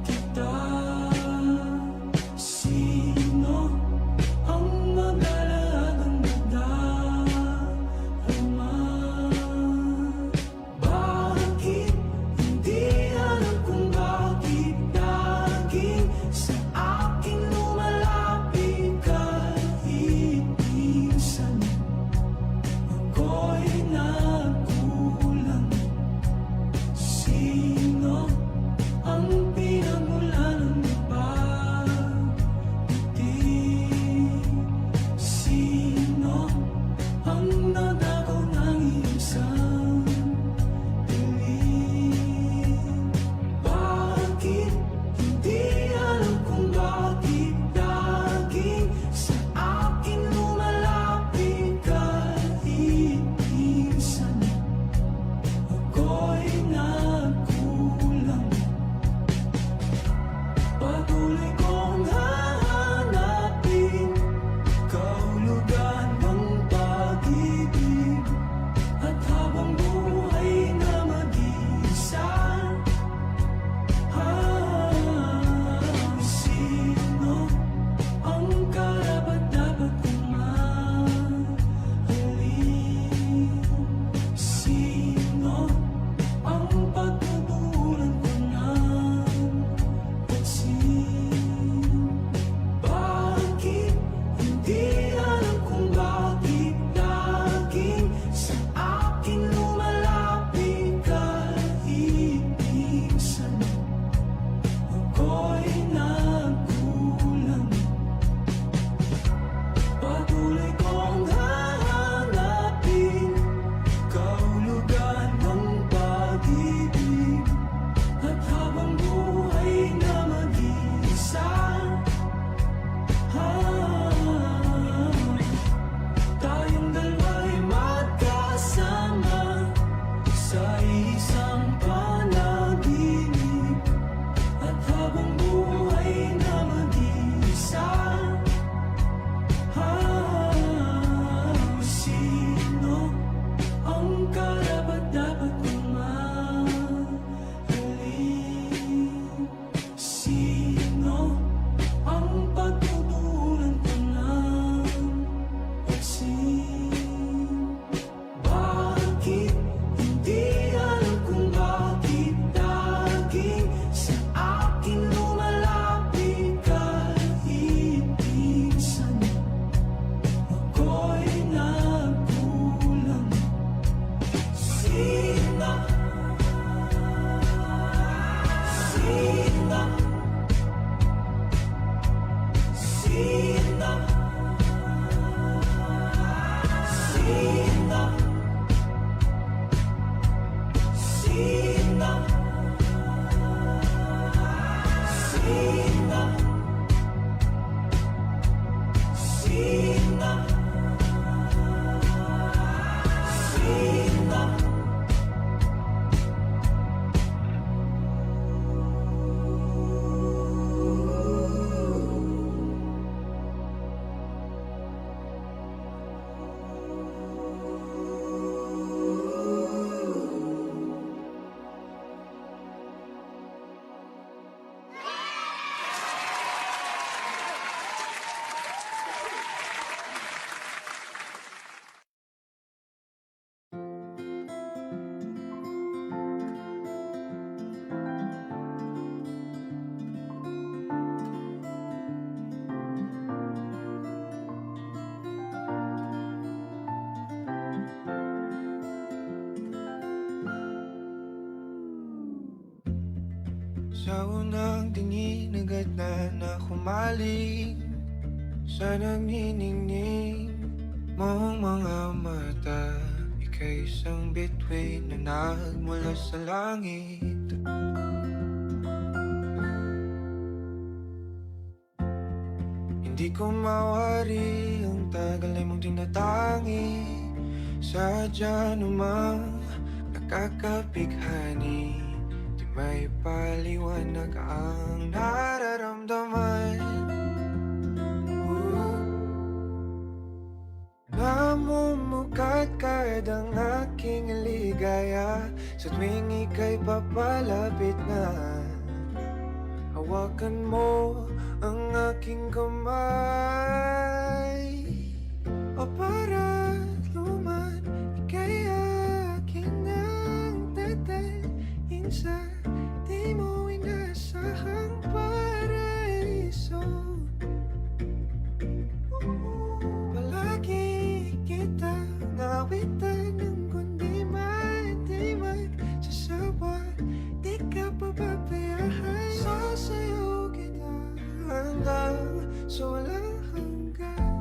kita. Sino ang mag-alagang nadarama? Bakit hindi alam kung bakit laging sa akin lumalapit kahit minsan ako'y nagkulang? Sino ang pinagmulan ng pag-ibig? Sino ang nagagaw ng iyong sandaling? Bakit hindi alam kung bakit laging sa akin lumalapit kahit minsan ako'y nagkulang? Patuloy kong hahanapin kahulugan ng pag-ibig, at habang buhay na mag-isa, sino ang karapat-dapat kong mahalin? Sino ang pagtutulan ko ng pansin? Bakit hindi alam kung bakit laging sa akin lumalapit kahit minsan ako'y nagkulang? Patuloy kong hahanapin kahulugan ng pag-ibig, at habang buhay na mag-isa, tayong dalawa'y magkasama sa isang panaginip, at habang buhay na mag-isa, sino ang karapat-dapat kong mahalin? Sino ang pagtutulan ko ng pansin? Bakit hindi alam kung bakit laging sa akin lumalapit kahit minsan ako'y nagkulang? Sino? Sino? Sino? Sino? Sino? Sino? Sino? Sino? Sa unang tingin agad na humaling sa nagniningning mong mga mata. Ika'y isang bituin na nagmula sa langit. Hindi ko mawari ang tagal ay mong tinatangi. Sadya namang nakakapighani, di may paliwanag ang nararamdaman. Namumukat kadang aking ligaya sa tuwing ika'y papalapit na. Hawakan mo ang aking kamay, o para luman ika'y akin ng tatalin sa di mo inasahang paraiso. Palagi kita nawitan ng kundi man di magsasawa. Di ka pababayaan, sasayaw kita hanggang sa walang hanggan.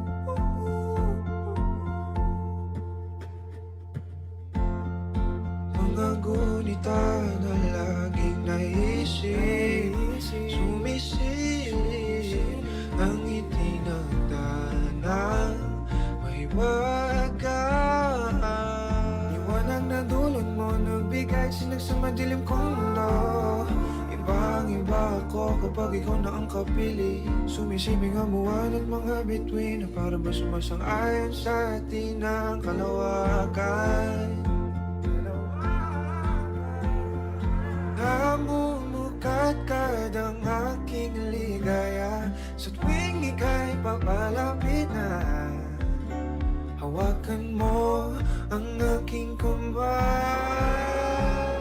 Mga gunita na laging naisip, sumisilip ang itinagdanang may wagang. Liwanag na dulot mo, nagbigay sinag sa madilim kong mundo. Ibang-iba ako kapag ikaw na ang kapili. Sumisiming ang buwan at mga bituin na para ba sumasang-ayon sa atin ang kalawakan. Namumukat kadang aking ligaya sa tuwing ika'y papalapit na. Hawakan mo ang aking kamay,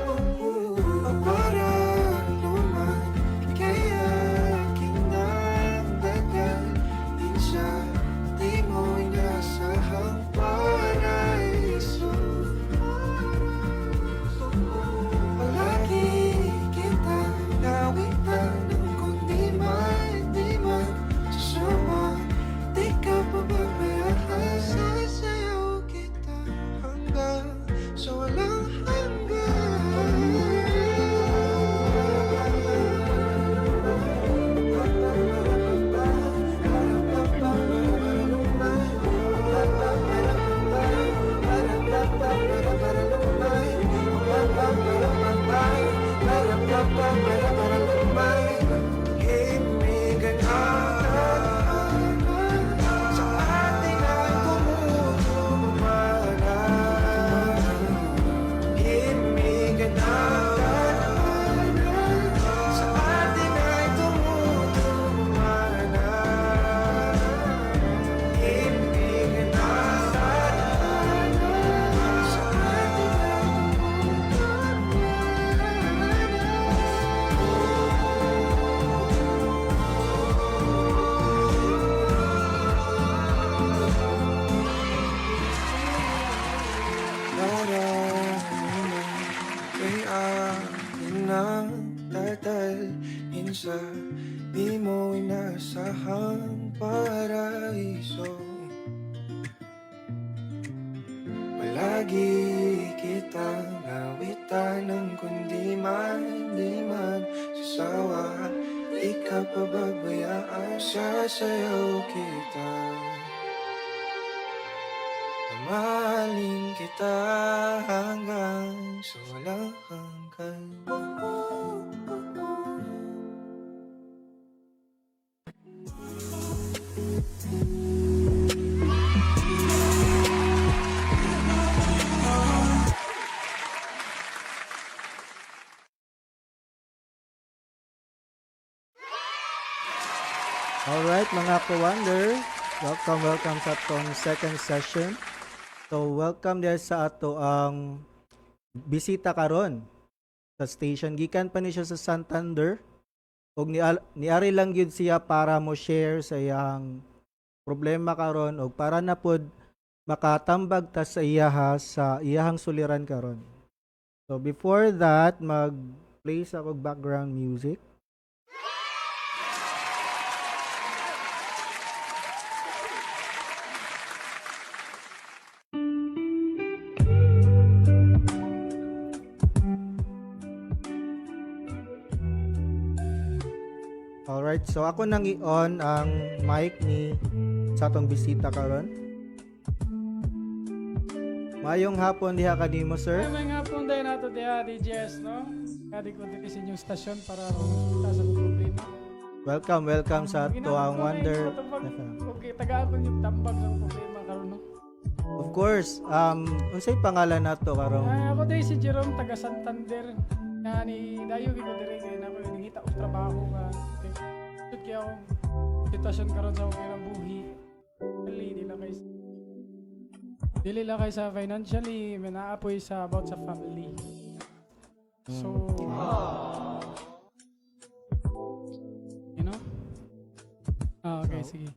o para luman ika'y aking nagdadalhin sa di mo inasahang paraiso. Palagi kita nawitan ng kundi man di magsasawa. Di ka pababayaan, sasayaw kita hanggang sa walang himigan sa atin ay tumutulumana. Himigan sa atin ay tumutulumana. Himigan sa atin ay nararamdaman kay akin ang tatalhin sa di mo inasahang paraiso. Palagi kitang nawitan ng kundi man di magsasawa. Di ka pababayaan, sasayaw kita. Mahalin kita hanggang sa walang hanggan. Alright mga ka-wonder, welcome sa atong second session. So welcome there sa ato ang bisita karon sa station. Gikan pa ni siya sa Santander. Og niari lang gyud siya para mo share sa iyang problema karon og para na pod makatambag ta sa sa iyahang suliran karon. So before that, mag-play sa og background music. Alright, so ako nang i-on ang mic ni sa atong bisita karon. Mayong hapon diha kanimo, sir. May nga po dahil nato diha DJS, no? Kadi ko dito sa inyong stasyon para resulta sa problema. Welcome sa ato ang Wonder FM. Okay, tagaan ko yung tambag sa problema karon, no? course. Unsay pangalan nato karon? Ako day si Jerome taga Santander. Na ni dayo gyud ko diri kay nako nangita og trabaho nga. Tut kay ako sitwasyon karon sa akong kinabuhi. Dili lang kay sa financially, may naapoy sa about sa family. So, you know? Okay, sige.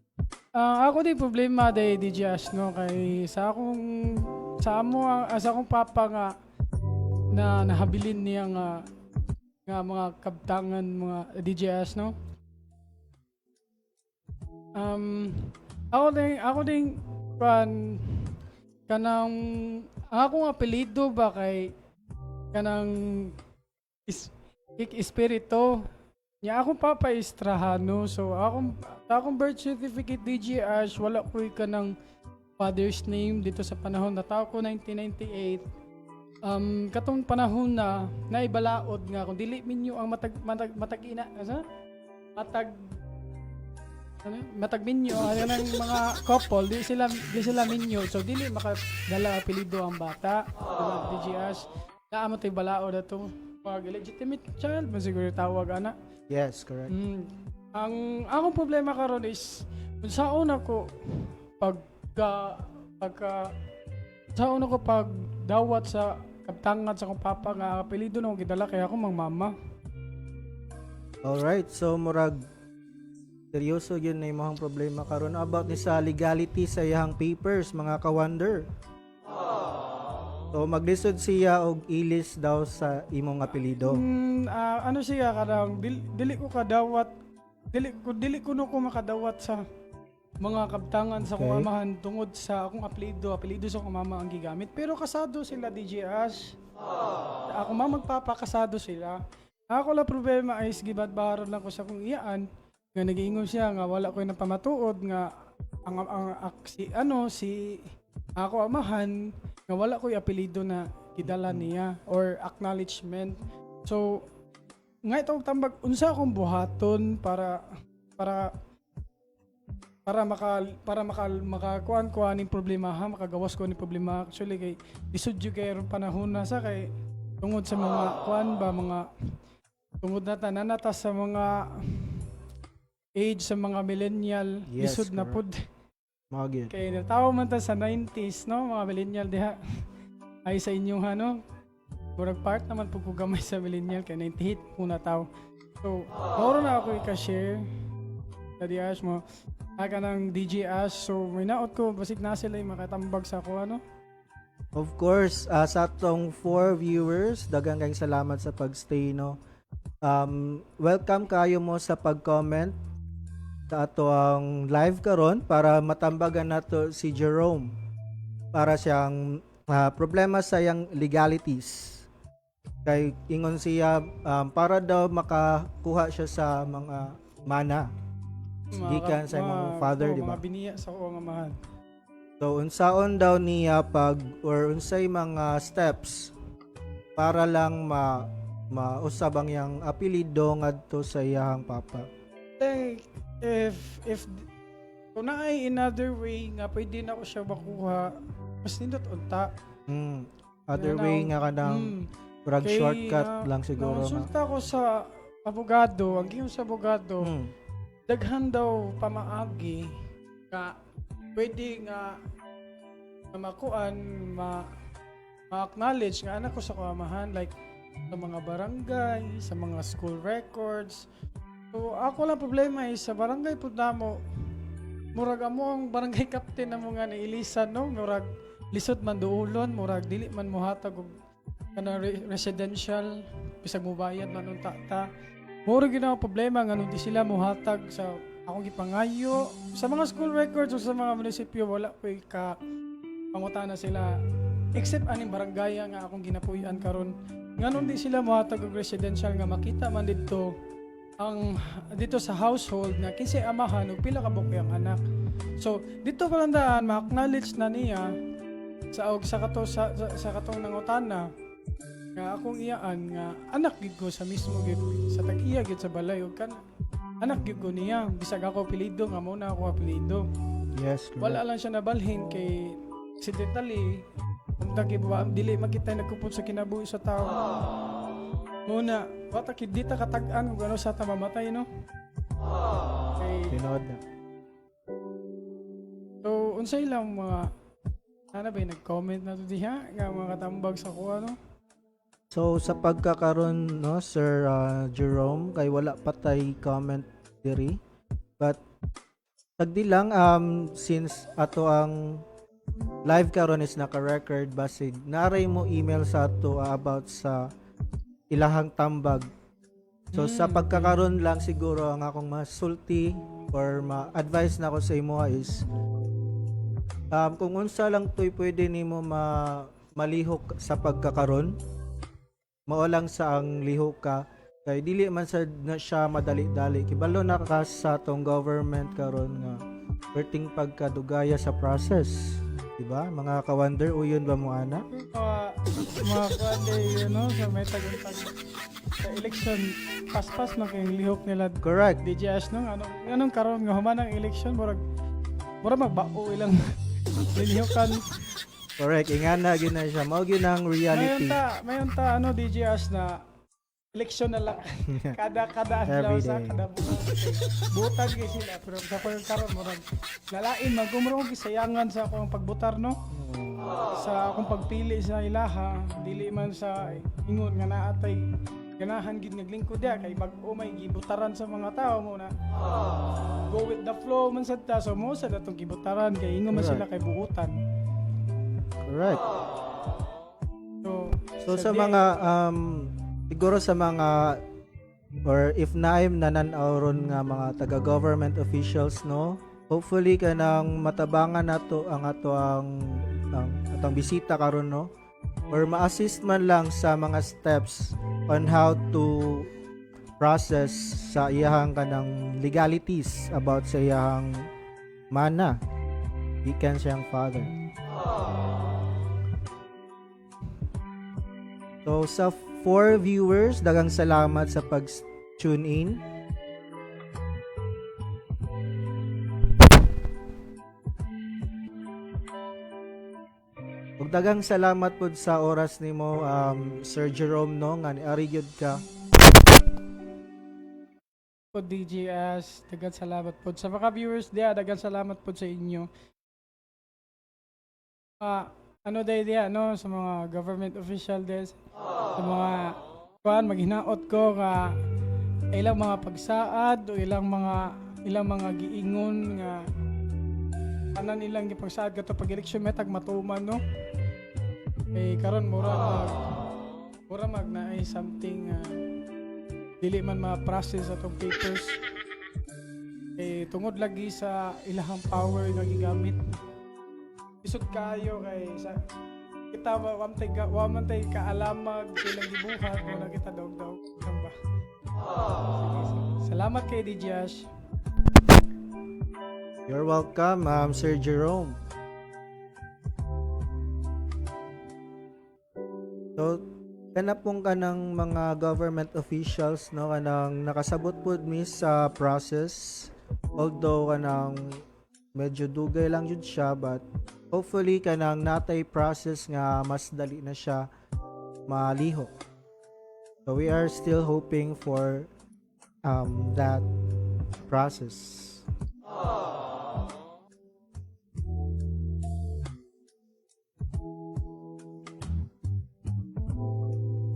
Ako di problema day DJ Ash, no, kay sa akong papa nga na nahabilin niya nga mga kabtangan mga DJ Ash, no. Ako din kanang ang akong apelyido ba kay kanang espiritu niya akong papa Estrahano, so akong birth certificate DJ Ash wala ko kanang father's name dito sa panahon na tao ko 1998. Katong panahon na naibalaod nga kung dili minyo ang matag minyo ang mga couple di sila minyo, so dili makadala apelyido ang bata DJ Ash naamo tay balaod ato pag illegitimate child man siguro tawag ana. Yes, correct. Ang akong problema karon is kung saon ako pag dawat sa kabtangan sa akong papa nga apelyido na akong gidala kaya ako mang mama. Alright, so murag seryoso yun na imong problema karon about ni sa legality sa iyang papers, mga ka-wonder. So maglisod siya og ilis daw sa imong apelyido. Ano siya kadang dili ko makadawat sa mga kabtangan sa akong amahan tungod sa akong apelyido sa akong mama ang gigamit, pero kasado sila DJ Ash. Ako magpapakasado sila. Ako la problema is gibadbaron lang ko sa akong iyaan nga nagiingon siya nga wala ko na pamatuod nga si ako amahan nga wala ko apelyido na kidala niya or acknowledgement. So nga ito tambag unsa akong buhaton para makakuan ning problema ha, makagawas ko ning problema. Actually kay isud jud kay panahon na sa kay tungod sa mga kuan ba mga tungod na tananatas sa mga age sa mga millennial, Yes, lisod na correct. pud. Magid. Kay natawo man ta sa 90s, no, mga millennial diha. Ay sa inyo ha, no. Murag part naman pud ko gamay sa millennial kay 98 kuna tawo. So, moro na ako i-share. Daddy Ash mo. Aga ng DJ Ash. So, may naot ko basig na sila yung makatambag sa ako, ano. Of course, sa atong 4 viewers, daghang kayong salamat sa pagstay, no. Welcome kayo mo sa pag-comment sa ato ang live karon para matambagan nato si Jerome para siyang problema sa iyang legalities. Kay ingon siya para daw makakuha siya sa mga mana gikan sa imong father, di ba? Mga biniya sa akong amahan. So unsaon daw niya unsay mga steps para lang mausab ang iyang apelyido ngadto sa iyang papa. Like, if kung na ay another way nga pwede na ko siya makuha, mas nindot unta. Other way nga kanang murag shortcut lang siguro. Nakonsulta ko sa abogado, ang giyon sa abogado, daghan daw pamaagi nga pwede nga makuan ma-acknowledge nga anak ko sa kamahan, like sa mga barangay, sa mga school records. So ako lang problema is sa barangay pud namo murag amo ang barangay captain namo nga nailisan, no, murag lisod man duulon, murag dili man mohatag og kana residential bisag mobayad man unta ta. Murag gyud ang problema nga di sila mohatag sa akong gipangayo sa mga school records o sa mga munisipyo. Wala ko'y pangutana sila except aning barangay nga akong ginapuy-an karon nganon di sila mohatag og residential nga makita man dito sa household na kinsay amahan ug pila ka buok ang anak. So dito pa lang daan ma-acknowledge na niya sa katong nangutana nga akong iyaan nga anak gid ko sa mismo gid sa tag-iya gid sa balay ug kan anak gid ko niya bisag ako apelyido nga mo na ako apelyido. Yes, correct. Wala lang siya nabalhin kay accidentally dili magkita nagkupot sa kinabuhi sa tao. Muna, wata di ta katag-an kung ano sa ta mamatay, no? Okay. Tinood na. So, unsay lang mga nag-comment na to diha nga mga katambag sa kuha, no? So sa pagkakaroon no Sir Jerome kay wala pa tay comment diri, but tagdi lang since ato ang live karon is naka-record basig naray mo email sa ato about sa ilahang tambag. So sa pagkakaroon lang siguro ang akong masulti or ma-advise na ako sa imo is kung unsa lang to'y pwede nimo malihok sa pagkakaroon, mao lang sa ang lihok ka kay dili man sa na siya madali-dali kibalo na ka sa tong government karon nga perting pagkadugaya sa process, di ba? Mga ka-wonder uyon ba mo ana? Mga kuwande, sa may taguntag sa election, pas-pas na kayong lihok nila. Correct. DJS, no? Anong karon nga human ang election, murag magbao ilang lilihokan. Correct. Ingana gyud na siya. Mao gyud ang reality. Mayon ta DJS na election na lang. kada adlaw Every sa day. kada butag kay sila pero sa karon murag lalain magumrong gisayangan sa akong pagbutar, no? Sa akong pagpili sa ilaha, dili man sa ingon nga naatay ganahan gid naglingkod dia kay mag-umay gibutaran sa mga tao mo na go with the flow man sad ta, so mo sa datong gibutaran kay ingon man sila kay buutan. Correct. So sa di- mga siguro sa mga or if naim nananawron nga mga taga-government officials, no, hopefully kanang matabangan nato ang atong bisita karon, no, or ma-assist man lang sa mga steps on how to process sa iyahang kanang legalities about sa iyahang mana gikan siyang father. So sa 4 viewers, daghang salamat sa pag-tune in. Ug daghang salamat pud sa oras nimo Sir Jerome, no, nga niari gyud ka. po DJS, dagan salamat po sa mga viewers dia, dagan salamat po sa inyo. Ano day dia, no, sa mga government official des, sa mga maghinaot ko nga ilang mga pagsaad o ilang mga giingon nga tanan ilang gipagsaad kato pag eleksyon metag matuman, no. Karon mura mag na ay something dili man ma-process atong papers tungod lagi sa ilahang power nga gigamit. Isod kayo kay sa kita wa man tay kaalamag silang gibuhat wala kita daw ba. Salamat kay DJS. You're welcome, Sir Jerome. So, kana pong kanang mga government officials, no, kanang nakasabot pud mi sa process, although kanang medyo dugay lang jud siya, but hopefully kanang natay process nga mas dali na siya malihok. So we are still hoping for that process.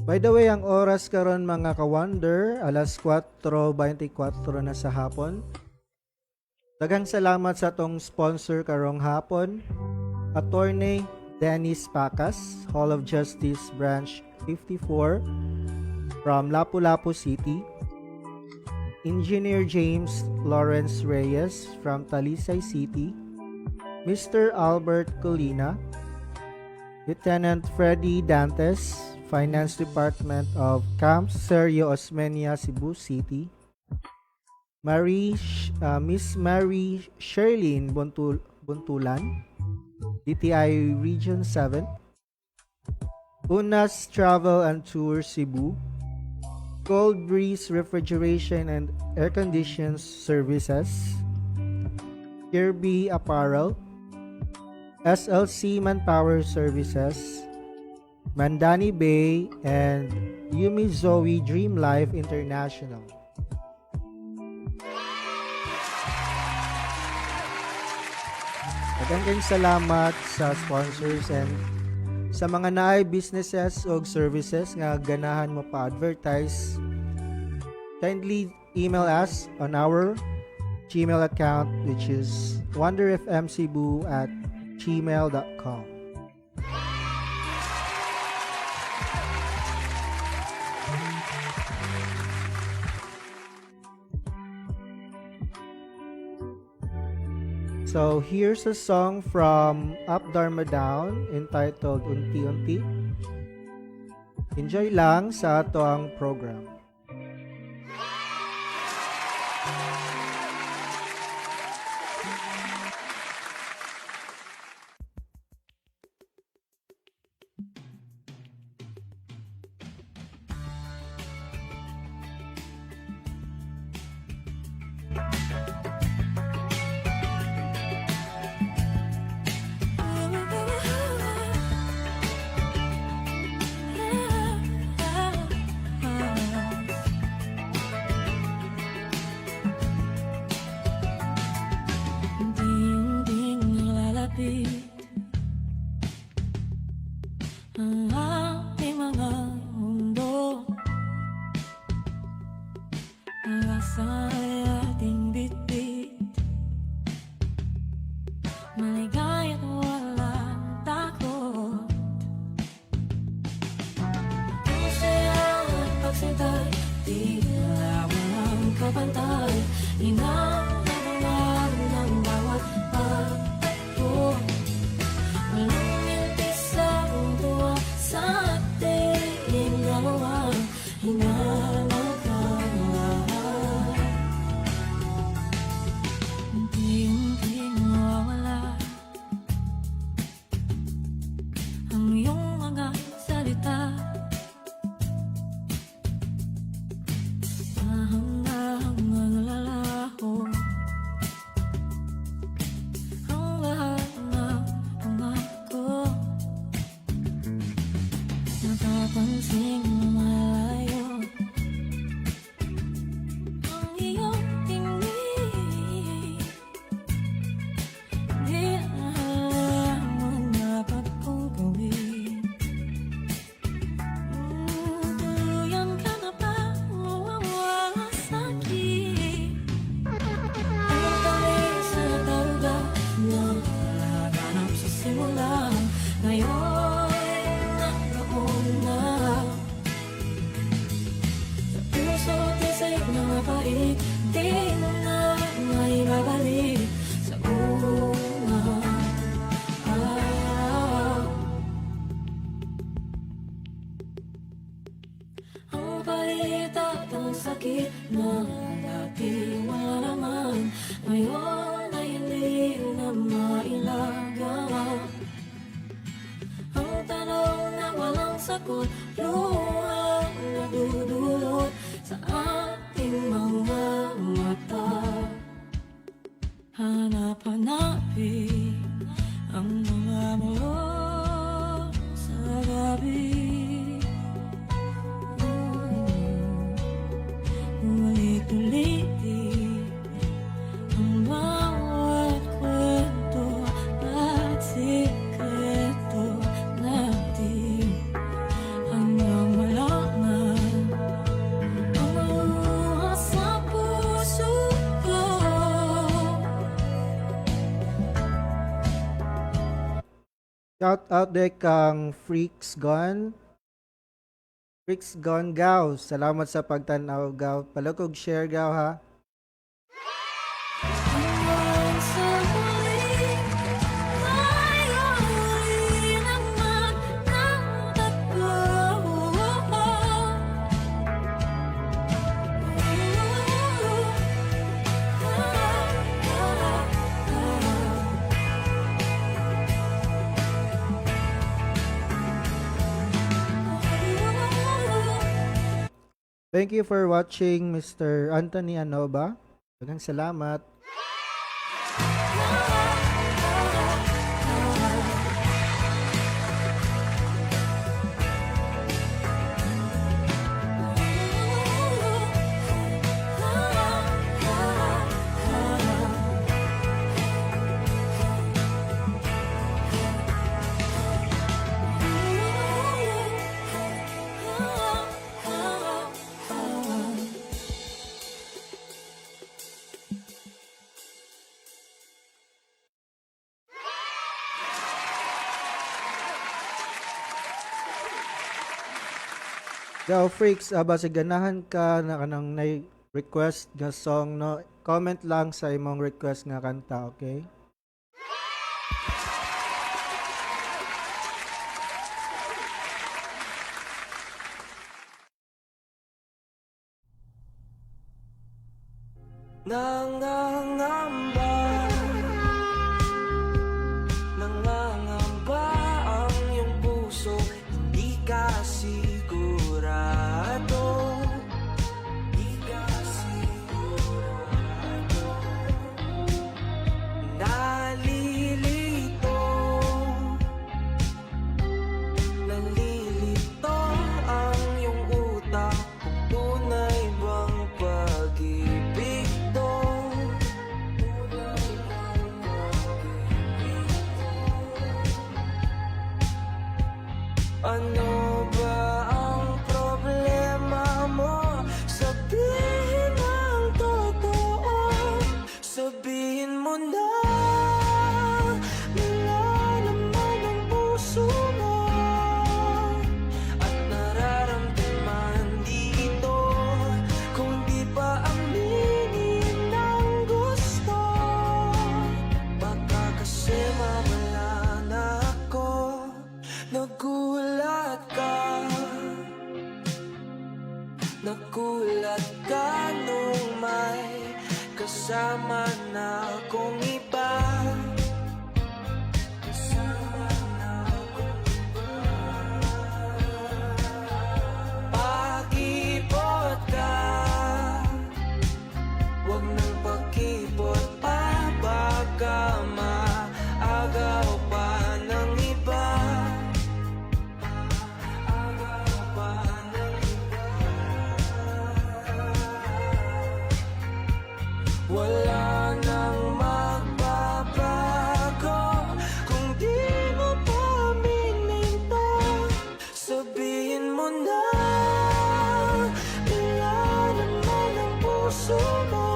By the way, ang oras karon mga ka-wonder, alas 4:24 na sa hapon. Daghang salamat sa tong sponsor karong hapon. Attorney Dennis Pacas, Hall of Justice Branch 54 from Lapu-Lapu City. Engineer James Lawrence Reyes from Talisay City. Mr. Albert Colina. Lieutenant Freddy Dantes, Finance Department of Camp Sergio Osmeña, Cebu City. Miss Mary Sherlyn Buntulan, DTI Region 7. Unas Travel and Tours Cebu. Cold Breeze Refrigeration and Air Conditions Services. Kirby Apparel. SLC Manpower Services, Mandani Bay, and Yumi Zoe Dream Life International. Daghang salamat sa sponsors and sa mga naay businesses o services nga ganahan mo pa-advertise. Kindly email us on our Gmail account, which is wonderfmcebu@gmail.com. So here's a song from Up Dharma Down entitled Unti-Unti. Enjoy lang sa ato ang program. Unti-unting nalalapit ang ating mga mundo. Pag-asa ay ating bitbit, maligay at walang takot. Ang saya at pagsintay, tila walang kapantay. Inang ng bawat pagtakbo, walang mintis ang tuwa sa ating dalawa. Hinanap ang lahat, unti-unting nawawala ang iyong mga salita. Dahan-dahang naglalaho ang lahat ng pangako. Napapansing malayo ang iyong tingin. Di alam mo dapat kong gawin. Tuluyan ka na ba mawawala sa'kin? Ang tamis na taruga na laganap sa simula, ngayon nagkaon na. Sa puso tisay na mapait, di na maibabalik sa unang araw. Ang pait at ang sakit na dati wala naman, ngayon ay hindi na mailagaw. Ang tanong na walang sagot, luhang nadudulot sa ating mga mata. Hanap-hanapin ang mga mulo sa gabi. Ulit-ulitin ang bawat kwento at sikreto natin, hanggang malaman ang luha sa puso ko. Shout out de kang Freaks Gone. Freaks Gone Gaw. Salamat sa pagtanaw, Gaw. Palukog share, Gaw, ha. Hanggang sa huli, mayroon naman ng tatlo. Thank you for watching, Mr. Anthony Anoba. Daghang salamat. Ikaw, freaks, base ganahan ka na kanang request nga song, no? Comment lang sa imong request nga kanta, okay? Nangangamba, nangangamba ang iyong puso. Hindi ka sigurado, hindi ka sigurado. Nalilito, nalilito ang iyong utak. Kung tunay bang pag-ibig to? Tunay bang pag-ibig to? Ano ba ang problema mo? Sabihin ang totoo. Sabihin mo na nilalaman ang puso mo at nararamdaman dito. Kung di pa aminin ang gusto, baka kasi mawala na ako. Nagulat ka, nagulat ka nung may kasama na akong iba. Kasama na akong iba. Pakipot ka, huwag nang pakipot pa. Baka maagaw pa ng iba. Agaw pa ng iba. Wala nang magbabago kung di mo pa aminin to. Sabihin mo na nilalaman ang puso mo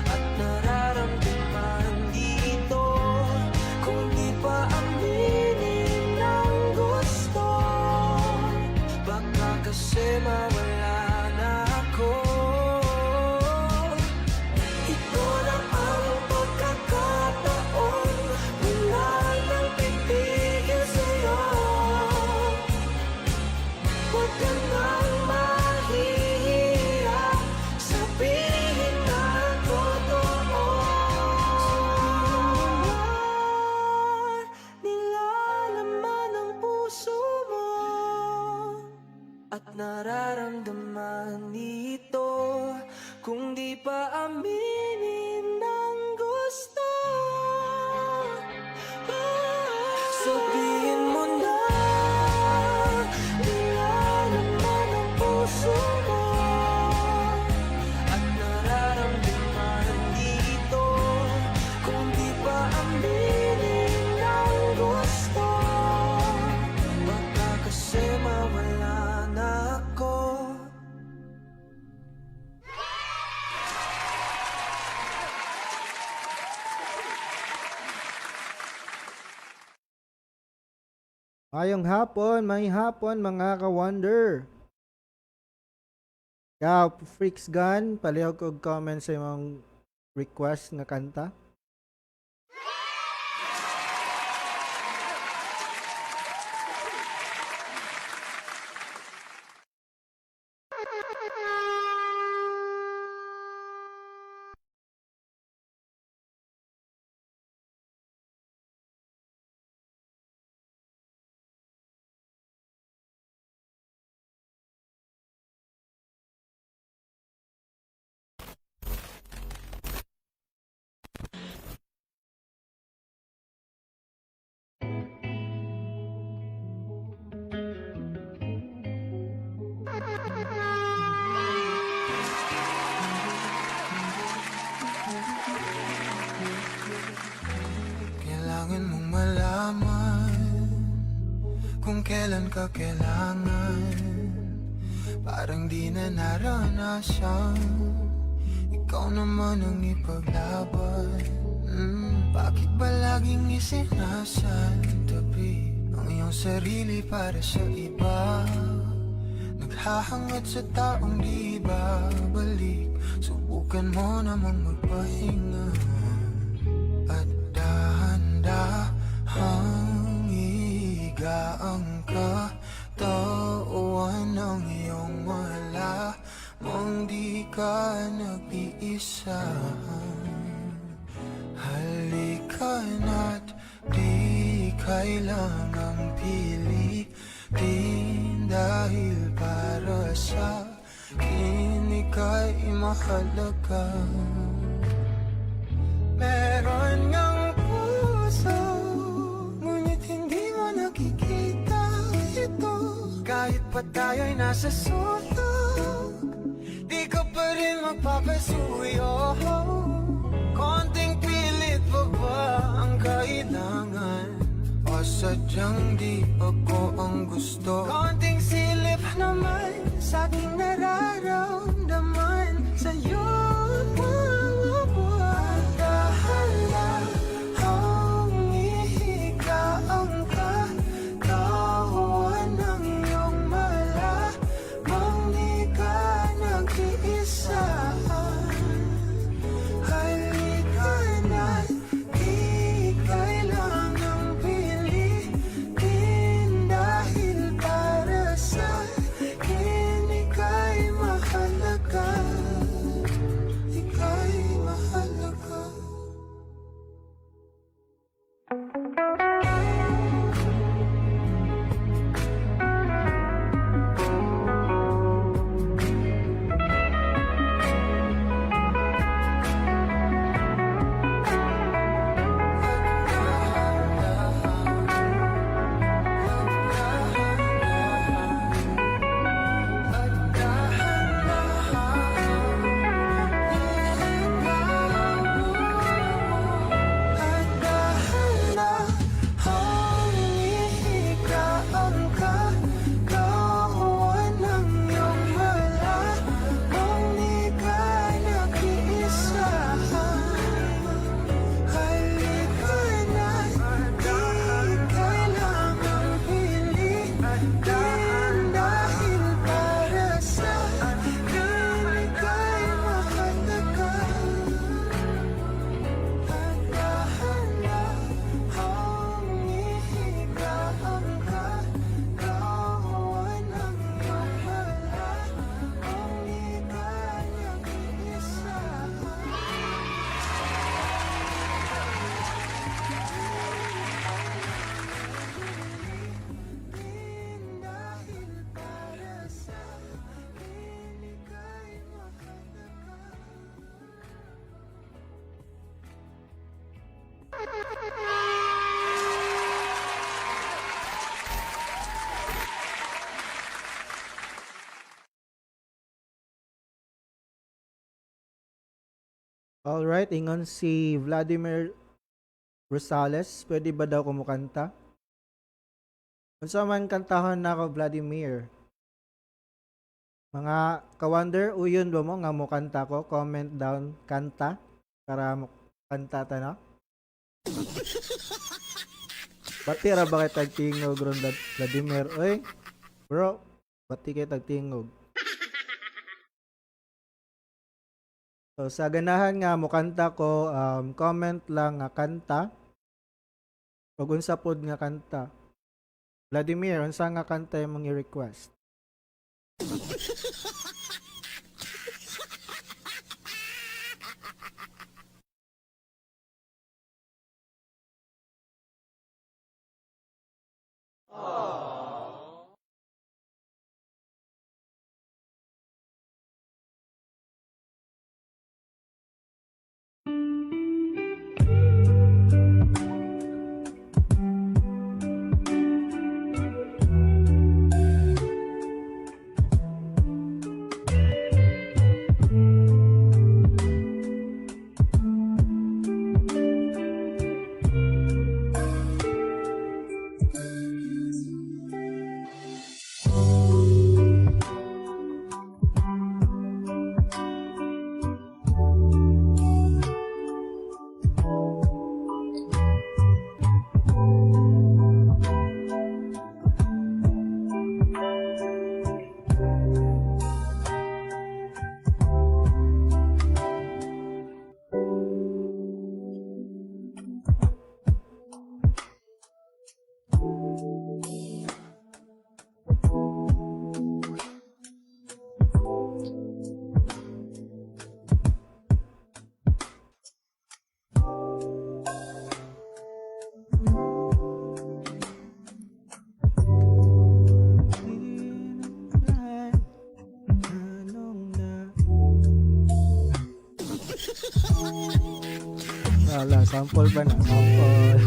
at nararamdaman dito. Kung di pa aminin ang gusto, baka kasi mawala na ako. Ito na ang pagkakataon, wala nang pipigil sa'yo. Huwag ka nang mahihiya, sabihin na ang totoo. Nilalaman ang puso mo at nararamdaman dito. Kung di pa aminin ang gusto, sabihin mo na nilalaman ang puso mo at nararamdaman dito. Kung di pa aminin ang gusto, baka kasi mawala na ako. Mayong hapon, may hapon mga ka-wonder. Ikaw, freaks gun, palihog og comment sa imong request nga kanta. Kailangan mong malaman kung kailan ka kailangan. Parang di na naranasan, ikaw naman ang ipaglaban. Bakit ba laging isinasantabi ang iyong sarili para sa iba? hahangad sa taong di babalik. Subukan mo namang magpahinga at dahan-dahang higaan ka. Tawan ng iyong malamang di ka nag-iisa. Halika na't di kailangang pilitin, dahil para sa akin ika'y mahalaga. Meron ngang puso, ngunit hindi mo nakikita ito. Kahit pa tayo'y nasa sulok, di ka pa rin magpapasuyo. Konting pilit pa ba ang kailangan? O sadyang di ako ang gusto? Konting silip naman sa aking nararamdaman sa'yo. Dahan-dahang ihigaan ka, kawan ng iyong malamang di ka nag-iisa. Halika na't di kailangang pilitin, dahil para sa akin ika'y mahalaga. Ika'y mahalaga. Alright, ingon si Vladimir Rosales. Pwede ba daw kumukanta? Kung sa man kantahon na ako, Vladimir. Mga ka-wonder, uyon ba mo nga mo kanta ko? Comment down, kanta. Para mo kanta ta na. Bati ra ba kay tagtingog ron Vladimir? Oy, bro, bati kay tagtingog. So, sa ganahan nga mo kanta ko, comment lang nga kanta. Pag unsa pod nga kanta. Vladimir, unsa nga kanta yung mga request? Wala, sample ba na? Sample.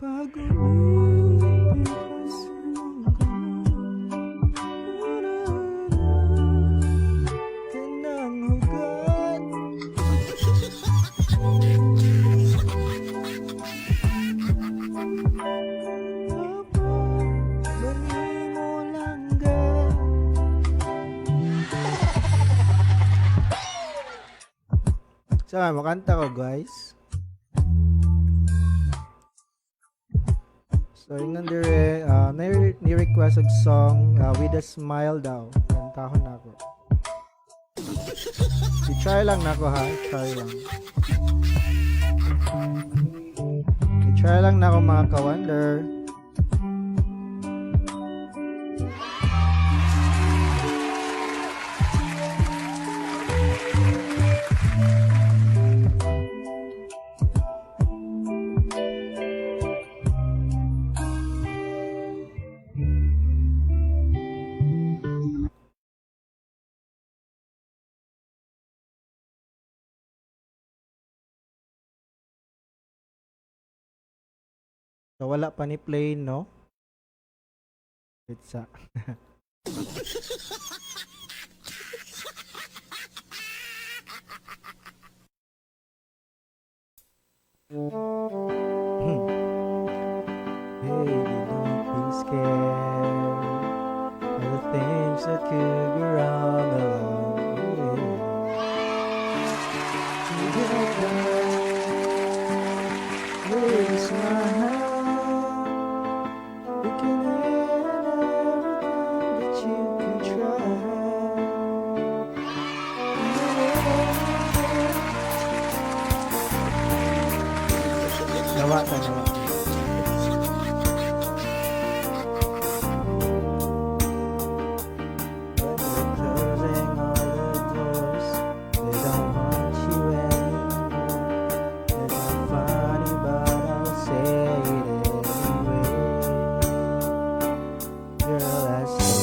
Pag-ulit kasi ng kanang hugat. Bani mo langga. So, makanta ko guys. So, yun dire, ni-request og song With a Smile daw. Kantahon na ako. I-try lang na ako ha. I-try lang. I-try lang na ako mga ka-wonder. So, wala pa ni play, no? Pizza. Hey, don't be scared of the things that could go wrong along the way. Together, with a smile, we can have everything that you can try. Nawa ka, nawa. But they're closing all the doors. They don't want you anymore. It's not funny, but I'll say it anyway. Girl, I say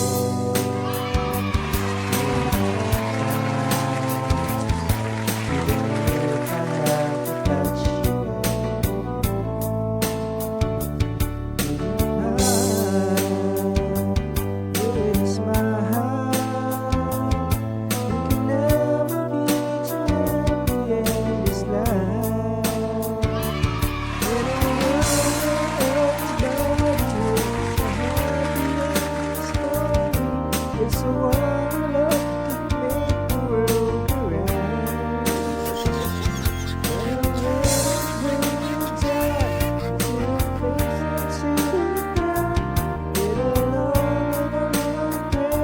even if I have to touch you. With a smile, we can never be too happy in this life. In a world where everybody is a happy story, it's a one love can make the world go round. It'll never bring you down, it'll face it to the ground. It'll only prayer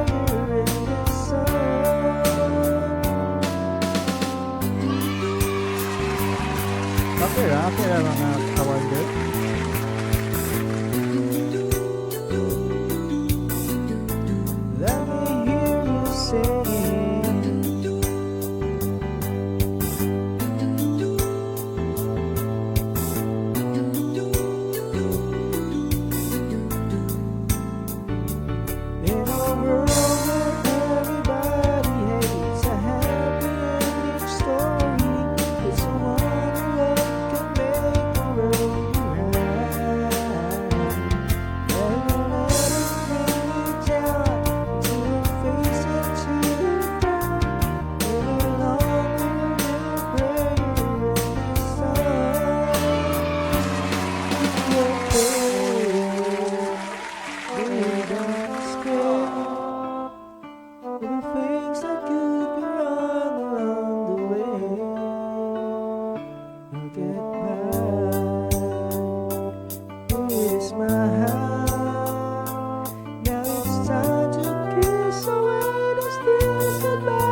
in the sun. Okay ra mga ka-wonder. Let me hear you sing. In a world where everybody hates a happy ending story, it's the one love can make the world go round. It'll never bring you down, it'll face it to the ground. It'll only prayer in the sun. We don't scared of the things that could go wrong along the way. I'll get by with a smile. Now it's time to kiss away those tears goodbye.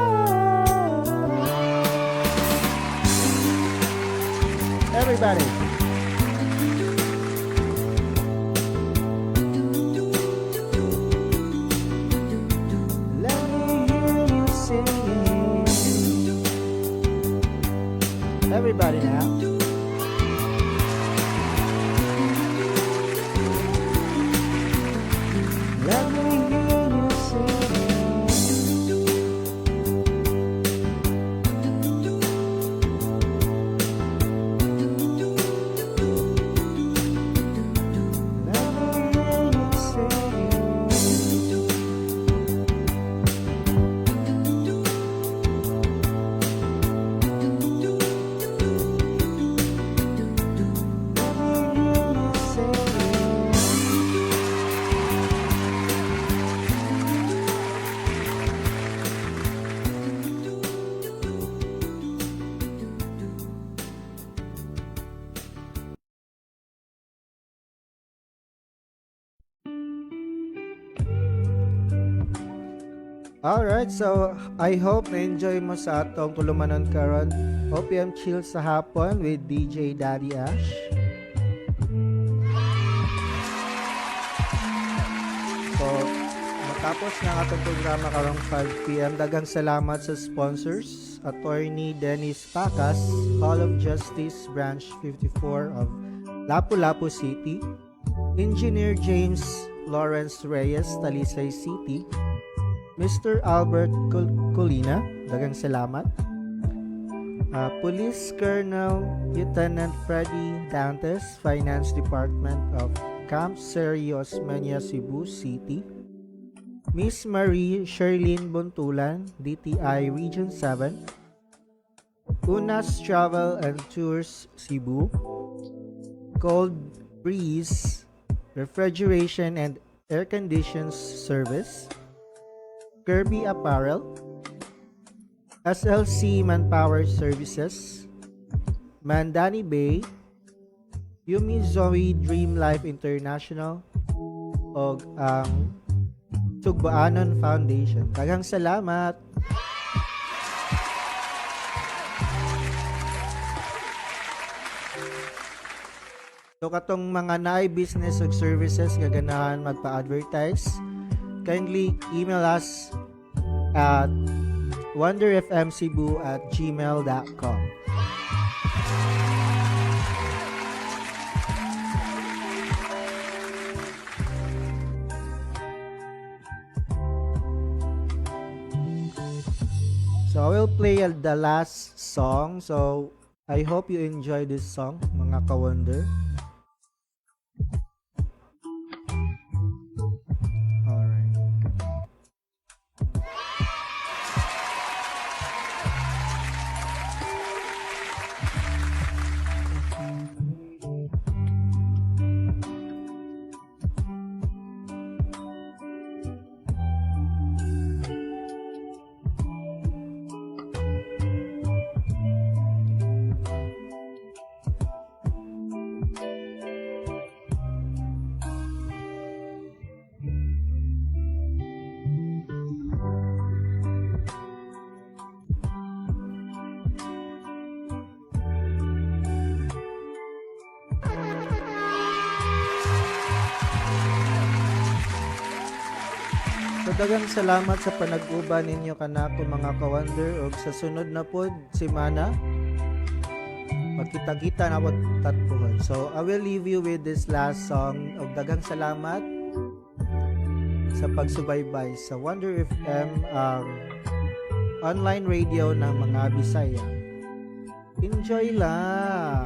Everybody. Let me hear you sing. Everybody now. Alright, so I hope na-enjoy mo sa atong tulumanon karon. OPM Chill sa hapon with DJ Daddy Ash. So, matapos ng atong programa karong 5 p.m. Daghang salamat sa sponsors. Attorney Dennis Pacas, Hall of Justice Branch 54 of Lapu-Lapu City. Engineer James Lawrence Reyes, Talisay City. Mr. Albert Colina, daghang salamat. Police Colonel Lieutenant Freddy Dantes, Finance Department of Camp Serio Osmeña, Cebu City. Miss Marie Sherlyn Buntulan, DTI Region 7. Unas Travel and Tours, Cebu. Cold Breeze Refrigeration and Air Conditions Service. Kirby Apparel, SLC Manpower Services, Mandani Bay, Yumi Zoe Dream Life International, o ang Tugbaanon Foundation. Daghang salamat! So katong mga naay business ug services nga ganahan magpa-advertise, kindly email us at wonderfmcebu@gmail.com. So I will play the last song. So I hope you enjoy this song, mga ka-wonder. Daghang salamat sa panag-uban ninyo kanako mga ka-wonder, ug sa sunod na pod semana magkita-kita na pod tatpuhon. So I will leave you with this last song, ug daghang salamat sa pagsubaybay sa Wonder FM, online radio ng mga Bisaya. Enjoy lang!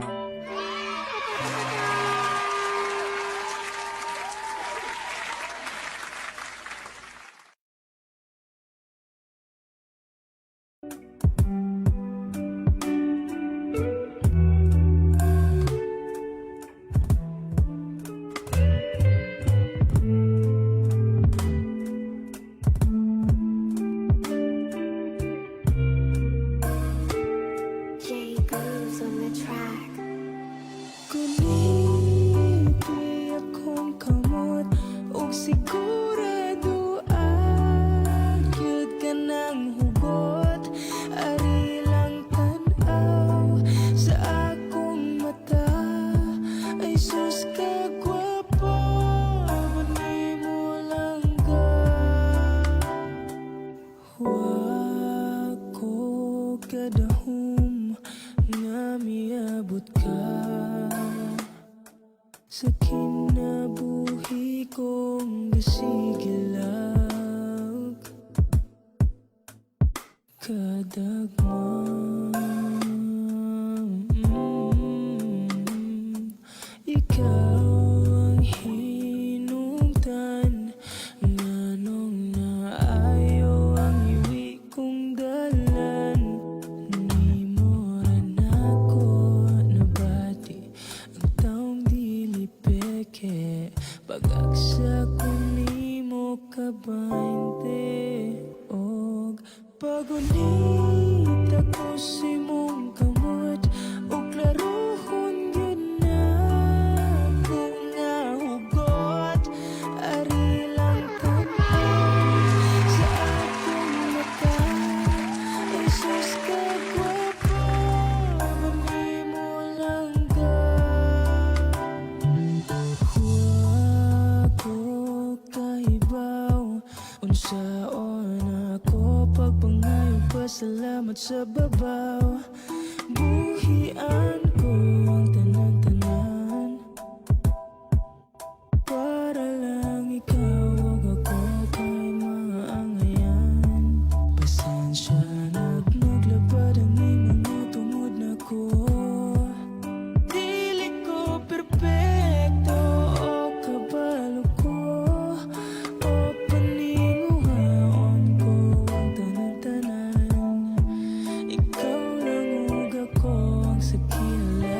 Sa kinabuhi kong gasigilag kadagmang ikaw ang hinungtan nganong naayo ang iwi kong dalan ni mo ran ako nabati ang taong dili peke pag-agsa ko nimo kabainte og pagunit ako si mong kamot ug klarohon gyud na ako nga hugot ari lang tan-aw sa akong kamot sa babaw. Buhian ko ang tanan-tanan para lang ikaw ug ako kay maangayan. Pasensya na't naglabad ang imong tungod na ko. Dili ko perpekto o kabalo ko o paninguhaon ko ang tanan-tanan. Ikaw lang ug ako ang sakilasa.